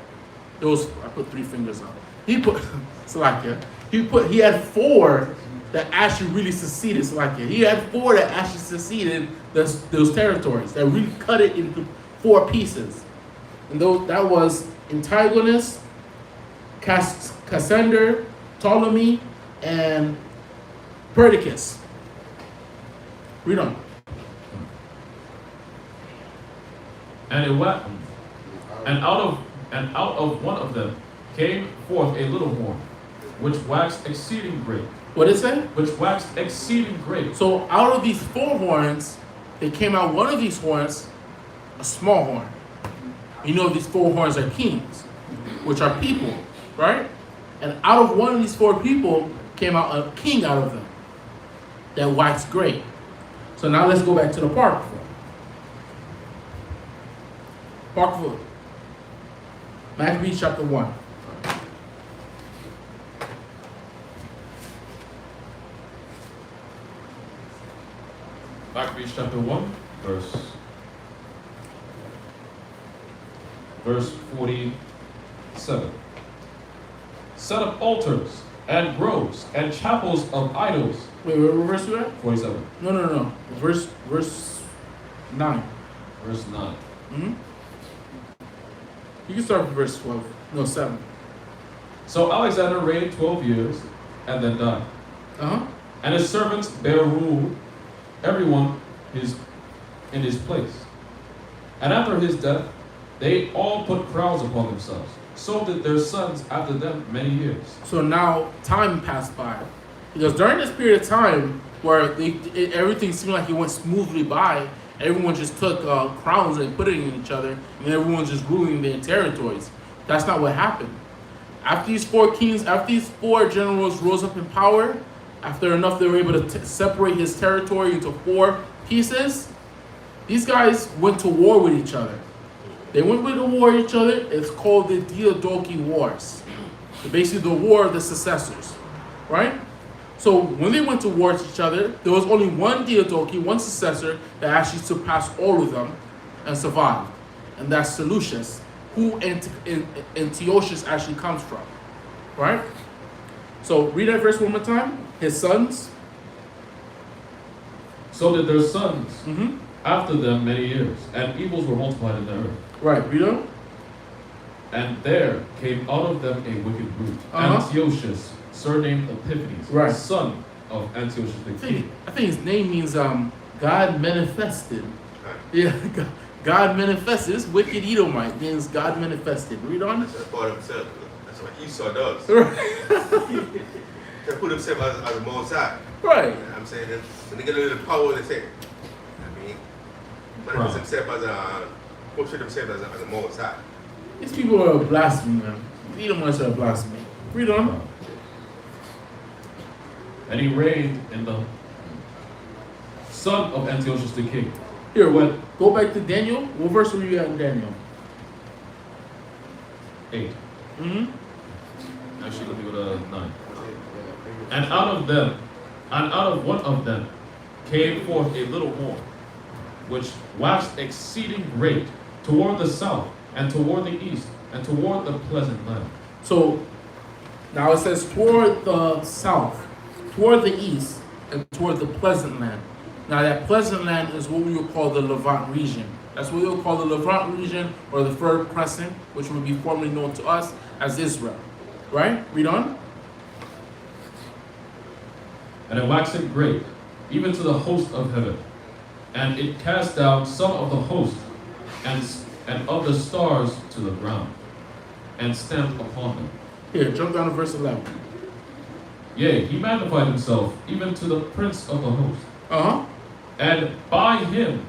I put 3 fingers on. He put Slovakia. He had 4 that actually really succeeded Slovakia. He had 4 that actually succeeded those territories, that really cut it into 4 pieces. And that was Antigonus, Cassander, Ptolemy, and Perdiccas. Read on. And out of one of them came forth a little horn, which waxed exceeding great. What did it say? Which waxed exceeding great. So out of these 4 horns, they came out one of these horns, a small horn. You know these 4 horns are kings, which are people, right? And out of one of these 4 people came out a king out of them that waxed great. So now let's go back to the park. Parkfoot. Maccabees chapter 1. Maccabees chapter 1, verse 47. Set up altars and groves and chapels of idols. Wait, what verse you at? 47. No. Verse 9. Verse 9. Mm-hmm. You can start with verse 12. No, 7. So Alexander reigned 12 years and then died. Uh-huh. And his servants bare rule, everyone in his place. And after his death, they all put crowns upon themselves. So did their sons after them many years. So now time passed by. Because during this period of time where everything seemed like it went smoothly by, everyone just took crowns and put it in each other, and everyone's just ruling their territories. That's not what happened. After these 4 kings, after these 4 generals rose up in power, after enough they were able to separate his territory into 4 pieces, these guys went to war with each other. They went to war with each other. It's called the Diadochi Wars. So basically the war of the successors, right? So when they went to war with each other, there was only one Diadochi, one successor that actually surpassed all of them and survived. And that's Seleucus, who Antiochus actually comes from, right? So read that verse one more time. His sons. So did their sons Mm-hmm. after them many years, and evils were multiplied in the earth. Right, read on. And there came out of them a wicked root, Uh-huh. Antiochus, surnamed Epiphanes, Right. son of Antiochus the king. I think his name means God manifested. Yeah, God manifested. This wicked Edomite means God manifested. Read on. That's part of himself. That's what Esau does. Right. They put himself as a Most High. Right. You know what I'm saying? And when they get a little power, they say, I mean, manifest himself as a, portray himself as a Most High. These people are blasphemy, man. Edomites are blasphemy. Read on. And he reigned in the son of Antiochus the king. Here, what? Go back to Daniel. What verse were you at in Daniel? 8. Mm-hmm. Actually, let me go to 9. And out of one of them came forth a little horn, which waxed exceeding great toward the south, and toward the east, and toward the pleasant land. So now it says toward the south, toward the east, and toward the pleasant land. Now that pleasant land is what we would call the Levant region. That's what we would call the Levant region, or the Third Crescent, which would be formerly known to us as Israel. Right? Read on. And it waxed great, even to the host of heaven. And it cast down some of the host, and of the stars to the ground, and stamped upon them. Here, jump down to verse 11. Yea, he magnified himself, even to the prince of the host. Uh-huh. And by him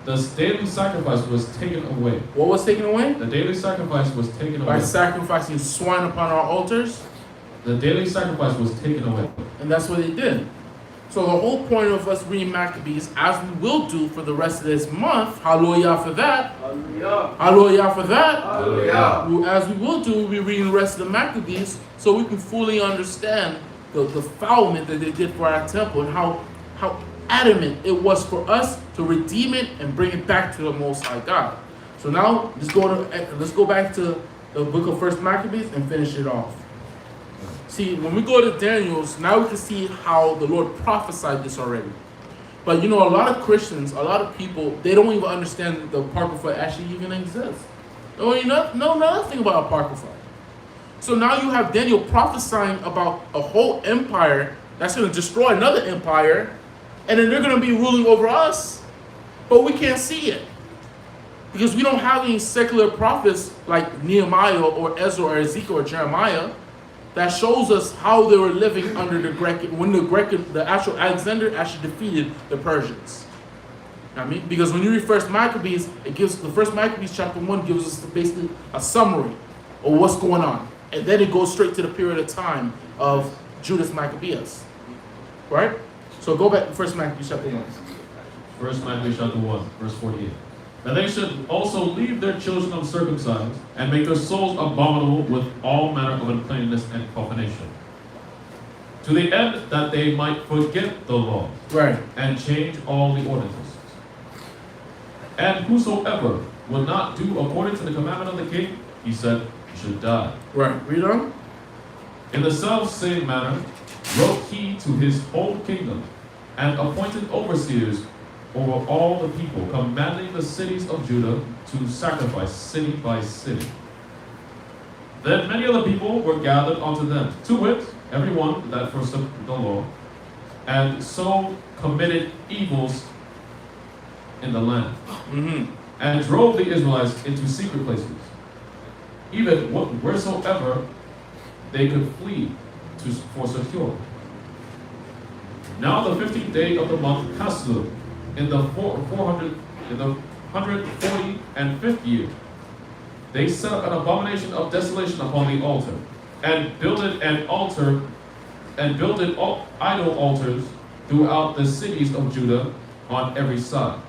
the daily sacrifice was taken away. What was taken away? The daily sacrifice was taken By away. sacrificing swine upon our altars. The daily sacrifice was taken away. And that's what they did. So the whole point of us reading Maccabees, as we will do for the rest of this month, hallelujah for that, hallelujah for that, Hallelujah. as we will do, we'll be reading the rest of the Maccabees so we can fully understand the defilement that they did for our temple and how adamant it was for us to redeem it and bring it back to the Most High God. So now let's go back to the book of First Maccabees and finish it off. See, when we go to Daniel's, now we can see how the Lord prophesied this already. But you know, a lot of Christians, a lot of people, they don't even understand that the Apocrypha actually even exists. They don't even know nothing about Apocrypha. So now you have Daniel prophesying about a whole empire that's going to destroy another empire, and then they're going to be ruling over us, but we can't see it. Because we don't have any secular prophets like Nehemiah or Ezra or Ezekiel or Jeremiah that shows us how they were living under the actual Alexander actually defeated the Persians. You know what I mean? Because when you read First Maccabees, the First Maccabees chapter 1 gives us basically a summary of what's going on. And then it goes straight to the period of time of Judas Maccabeus. Right? So go back to First Maccabees chapter 1. First Maccabees chapter 1, verse 48. That they should also leave their children uncircumcised, and make their souls abominable with all manner of uncleanness and profanation, to the end that they might forget the law, Right. and change all the ordinances. And whosoever will not do according to the commandment of the king, he said, should die. Right. Read on. In the self same manner wrote he to his whole kingdom, and appointed overseers over all the people, commanding the cities of Judah to sacrifice city by city. Then many of the people were gathered unto them, to wit, every one that forsook the law, and so committed evils in the land, and drove the Israelites into secret places, even wheresoever they could flee for secure. Now the 15th day of the month Caslu, in the 145th year, they set up an abomination of desolation upon the altar, and builded idol altars throughout the cities of Judah on every side,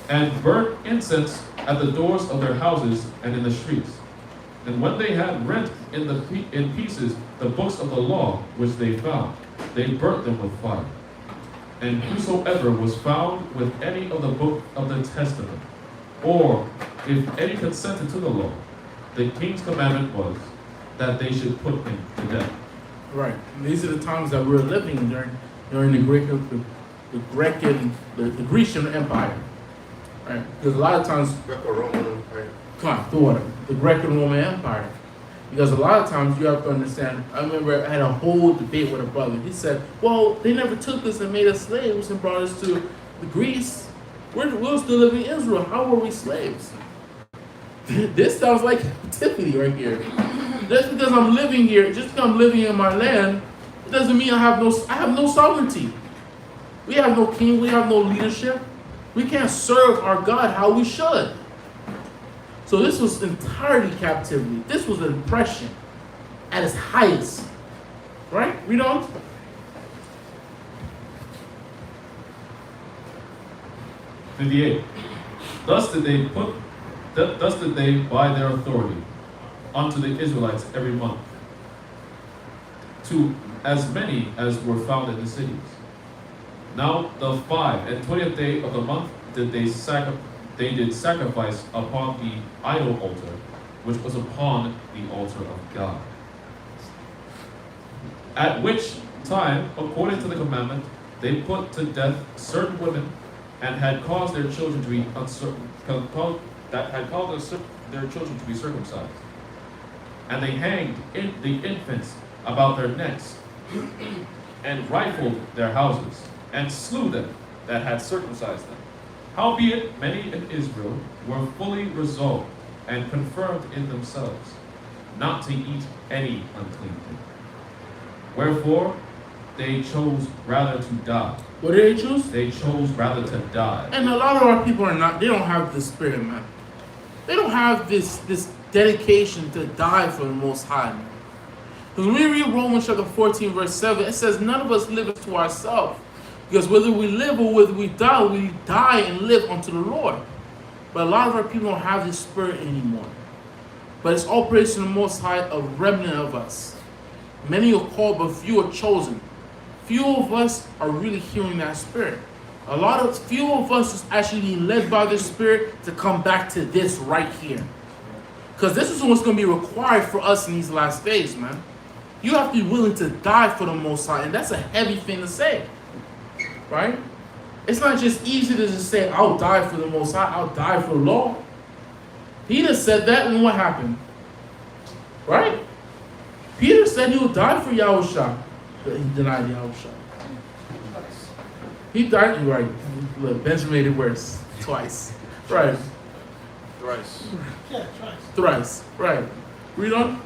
and burnt incense at the doors of their houses and in the streets. And when they had rent in pieces the books of the law which they found, they burnt them with fire. And whosoever was found with any of the book of the testament, or if any consented to the law, the king's commandment was that they should put him to death. Right. And these are the times that we're living during the Grecian Empire. Right? Because a lot of times, Greco-Roman Empire. come on, through water, the Greco-Roman Empire. Because a lot of times you have to understand, I remember I had a whole debate with a brother. He said, well, they never took us and made us slaves and brought us to Greece. We're still living in Israel. How were we slaves? This sounds like captivity right here. Just because I'm living here, just because I'm living in my land, it doesn't mean I have no sovereignty. We have no king, we have no leadership. We can't serve our God how we should. So this was entirely captivity. This was an oppression at its highest. Right? Read on. Thus did they by their authority unto the Israelites every month, to as many as were found in the cities. Now the 25th day of the month did they did sacrifice upon the idol altar, which was upon the altar of God. At which time, according to the commandment, they put to death certain women, and had caused their children to be their children to be circumcised. And they hanged the infants about their necks, and rifled their houses, and slew them that had circumcised them. Howbeit, many in Israel were fully resolved and confirmed in themselves not to eat any unclean thing. Wherefore, they chose rather to die. What did they choose? They chose rather to die. And a lot of our people they don't have this spirit, man. They don't have this dedication to die for the Most High, man. Because when we read Romans chapter 14, verse 7, it says, none of us liveth to ourselves. Because whether we live or whether we die and live unto the Lord. But a lot of our people don't have this spirit anymore. But it's all praise to the Most High, a remnant of us. Many are called, but few are chosen. Few of us are really hearing that spirit. Few of us is actually being led by the Spirit to come back to this right here. Because this is what's going to be required for us in these last days, man. You have to be willing to die for the Most High, and that's a heavy thing to say, right? It's not just easy to just say, I'll die for the Most High, I'll die for the Lord. Peter said that, and what happened? Right? Peter said he would die for Yahushua, but he denied Yahushua. He died, right? Look, Benjamin made it worse. Twice. Right. Thrice. Yeah, twice. Thrice. Right. Read on.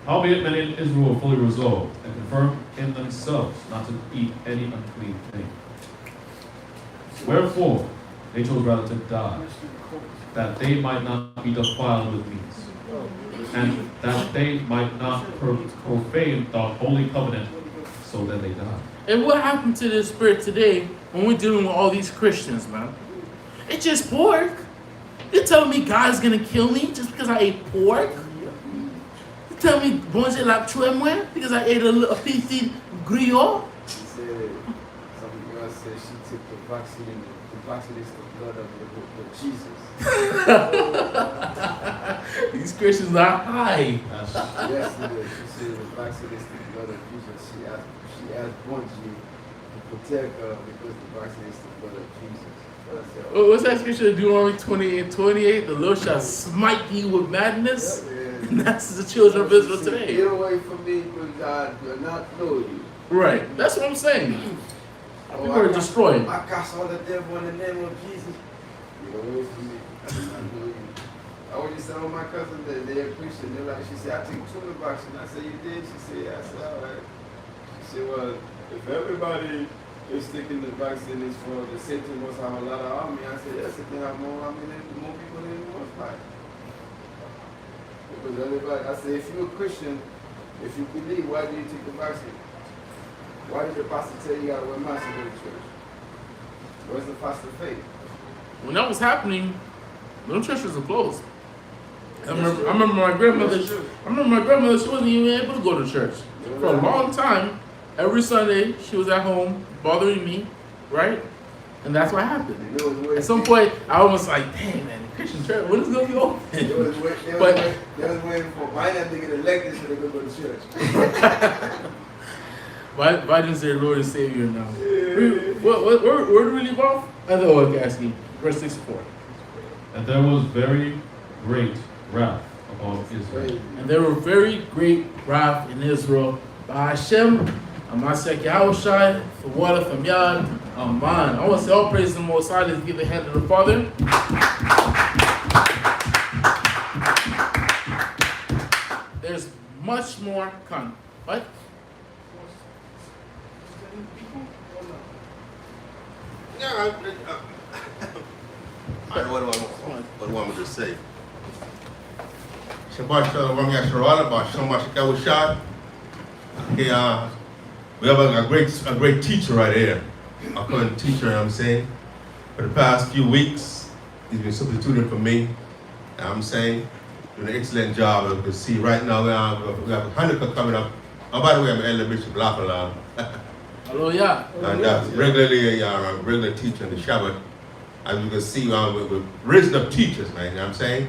Howbeit many in Israel were fully resolved, and confirmed in themselves not to eat any unclean thing. Wherefore they chose rather to die, that they might not be defiled with meats, and that they might not profane the holy covenant, so that they died. And what happened to this spirit today when we're dealing with all these Christians, man? It's just pork. You're telling me God's gonna kill me just because I ate pork? You tell me bonjour la tuemwe because I ate a petit griot? She said, some girl said she took the vaccine is the blood of Jesus. These Christians are high. Yesterday, she said the vaccine is the blood of Jesus. She asked Bungie to protect her because the vaccine is the blood of Jesus. What's that scripture? Deuteronomy 28:28. The Lord shall smite you with madness. And that's the children of Israel today. Get away from me, because God will not know you. Right. That's what I'm saying. People are destroyed. I cast all the devil in the name of Jesus. Get away from me. I do not know you. I already said all my cousins that they're Christian. They're like, she said, I took 2 vaccine. I said, you did? She said, yeah. I said, all right. She said, well, if everybody is taking the vaccine is for the Satan must have a lot of army. I said, yes, if they have more army than more people than the most fight. Because everybody, I said, if you're a Christian, if you believe, why do you take the vaccine? Why did the pastor tell you gotta wear masks to go to church? Where's the pastor faith? When that was happening, little churches were closed. I remember my grandmother. She wasn't even able to go to church for a long time. Every Sunday she was at home bothering me, right? And that's what happened. At some point, I was like, "Dang man, the Christian church, when is it gonna be open?" They was waiting for Biden to get elected so they could go to church. Biden's their Lord and Savior now. Where do we leave off? I know what I'm asking. Verse 64. And there was very great wrath upon Israel. And there were very great wrath in Israel by Hashem, Amasek Yahushai, the water from Yad, Aman. I want to say all praise to the Most High. Let's give the hand to the Father. There's much more coming. What? What do I want me to say? Shabbat Shalom, Yasharala, Shabbat Shalom. Okay, we have a great teacher right here. A current teacher, you know what I'm saying. For the past few weeks, he's been substituting for me. You know what I'm saying, doing an excellent job. You can see right now we have Hanukkah coming up. Oh, by the way, I'm Elder Bishop Lapalan. Hallelujah. And regularly a regular teacher in the Shabbat. As you can see, we're raising up teachers, man, you know what I'm saying?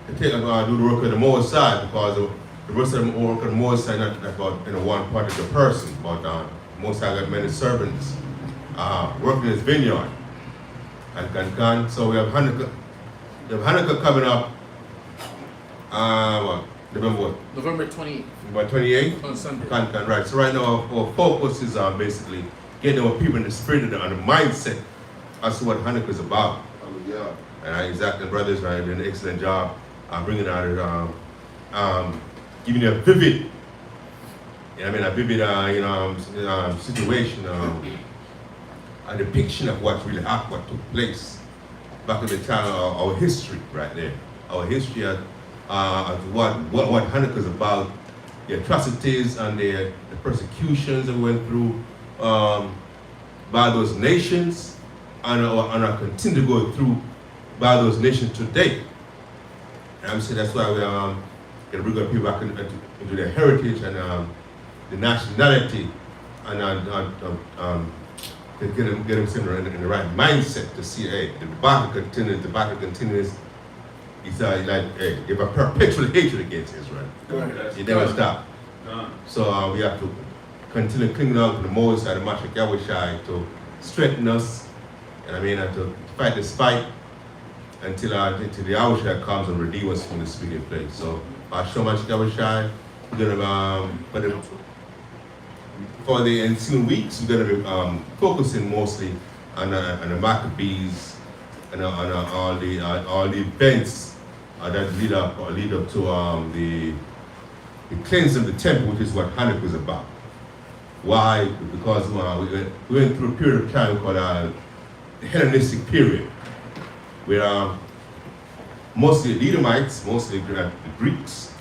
They take do the work of the Most High, because the rest of them work of the Most High, not about one part of the person, but the Most High got many servants working in his vineyard. And so we have Hanukkah. Coming up, November what? November 28th. About 28th? On Sunday. Right. So right now our focus is basically getting our people in the spirit and the mindset as to what Hanukkah is about. Hallelujah. And exactly, brothers, right, did an excellent job bringing out giving you a vivid, situation, a depiction of what really happened, what took place back in the time of our history, right there. Our history what Hanukkah is about, the atrocities and the persecutions that we went through by those nations and are continue to go through by those nations today. And I'm saying that's why we going to bring our people back into their heritage and the nationality and to get them in the right mindset to see, hey, the battle continues. It's like, hey, they have a perpetual hatred against Israel. It never stops. So we have to continue clinging on to the Most and the Mashiach Yahushai to strengthen us, and to fight this fight until the Yahushai comes and redeem us from the speaking place. So show Mashiach Yahushai, we're gonna for the ensuing weeks, we're going to be focusing mostly on the Maccabees and on all the events that lead up to the cleansing of the temple, which is what Hanukkah is about. Why? Because we went through a period of time called the Hellenistic period, where mostly the Edomites, mostly the Greeks,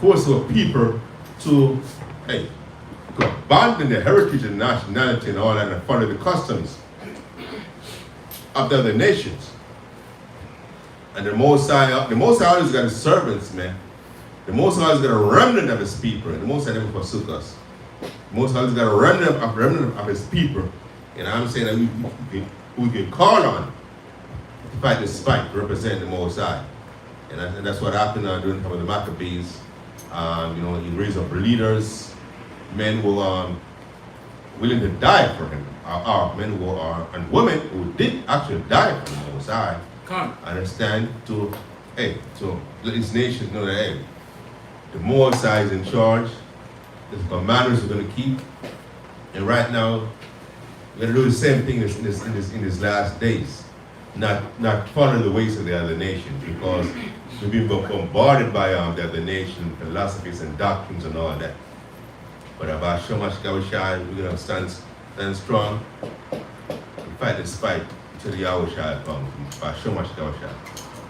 forced our people to, to abandon the heritage and nationality and all that and follow the customs of the other nations. And the Most High always got his servants, man. The Most High always got a remnant of his people, and the Most High never forsook us. The Most High always got a remnant of his people. And I'm saying that we can call on to fight this fight to represent the Most High. And that's what happened during the time of the Maccabees. He raised up leaders. Men were willing to die for him. Men who are and women who did actually die for the Most High. Understand to let these nations know that the Most High is in charge. The commandments we're going to keep. And right now, we're going to do the same thing in these last days. Not follow the ways of the other nations, because we've been bombarded by the other nation philosophies and doctrines and all that. But about so much Yahushai, we're going to stand strong and fight this fight until the Yahushai comes. About so much Yahushai.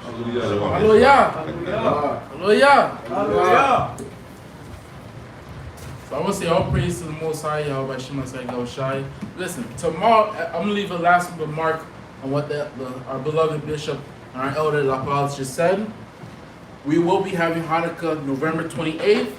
Hallelujah. Hallelujah. Hallelujah. So I want to say all praise to the Most High, Yahweh Yahushai. Listen, tomorrow, I'm going to leave a last remark on what our beloved bishop and our elder La just said. We will be having Hanukkah November 28th.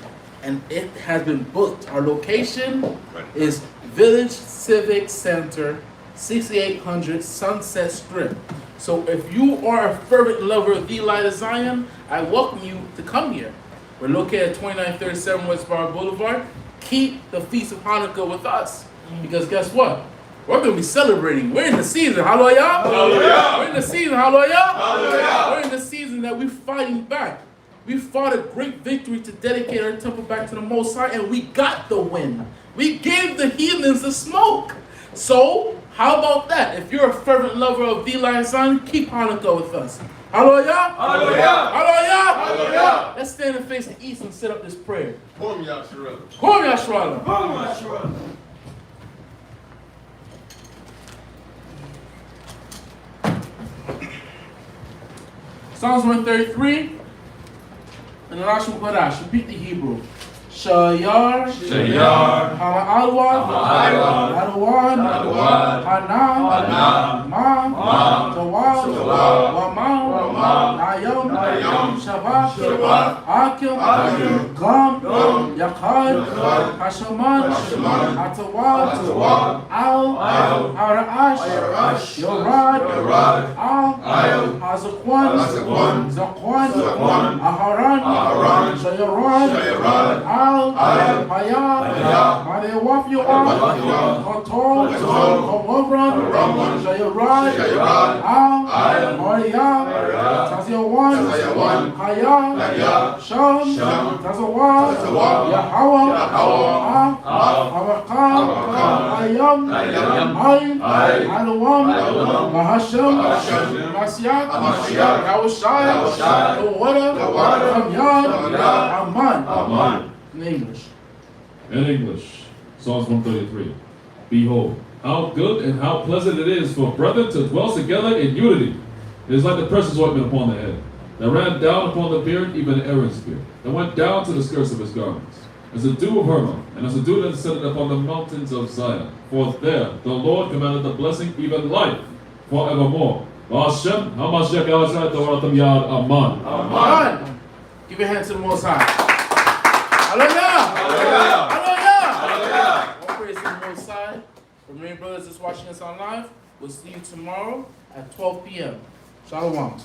And it has been booked. Our location is Village Civic Center, 6800 Sunset Strip. So if you are a fervent lover of the Light of Zion, I welcome you to come here. We're located at 2937 West Bar Boulevard. Keep the Feast of Hanukkah with us. Because guess what? We're going to be celebrating. We're in the season. Hallelujah. Hallelujah. We're in the season. Hallelujah. Hallelujah. We're in the season that we're fighting back. We fought a great victory to dedicate our temple back to the Most High, and we got the win. We gave the heathens the smoke. So, how about that? If you're a fervent lover of the Light of Zion, keep Hanukkah with us. Hallelujah! Hallelujah! Hallelujah! Hallelujah! Let's stand and face the east and set up this prayer. Kwam Yasharala. Kwam Yasharala. Kwam Yasharala. Psalms 133. And the last one, repeat the Hebrew. Shayar, Shayar, Ha'alwad, Hadawad, Hanam, Ma, Tawad, Wamam, Nayom, Shabbat, Akim, Gam, Yakad, Hashaman, Atawad, Al, Ara'ash, Yorad, Al, Hazakwan, Zakwan, Aharan, Shayarad, Hayah, Mariawafio, Kotor, Komobran, Shayarad, Al, Maria, Taziawan, Hayah, Sham, Tazawad, Yahawah, Harakam, Hayam, Ayn, Alawam, Mahasham, Masiyat, Yahushai, the water, from Yad, Aman. In English. In English, Psalms 133. Behold, how good and how pleasant it is for brethren to dwell together in unity. It is like the precious ointment upon the head, that ran down upon the beard, even Aaron's beard, that went down to the skirts of his garments, as the dew of Hermon, and as the dew that descended upon the mountains of Zion. For there the Lord commanded the blessing, even life, forevermore. Hashem, HaMashiach Yahushua, Toratam Yad, Aman. Amen. Give your hand to the Most High. Hallelujah. Hallelujah. Hallelujah. All praise to the Most High. For many brothers that's watching us on live, we'll see you tomorrow at 12 p.m. Shalom.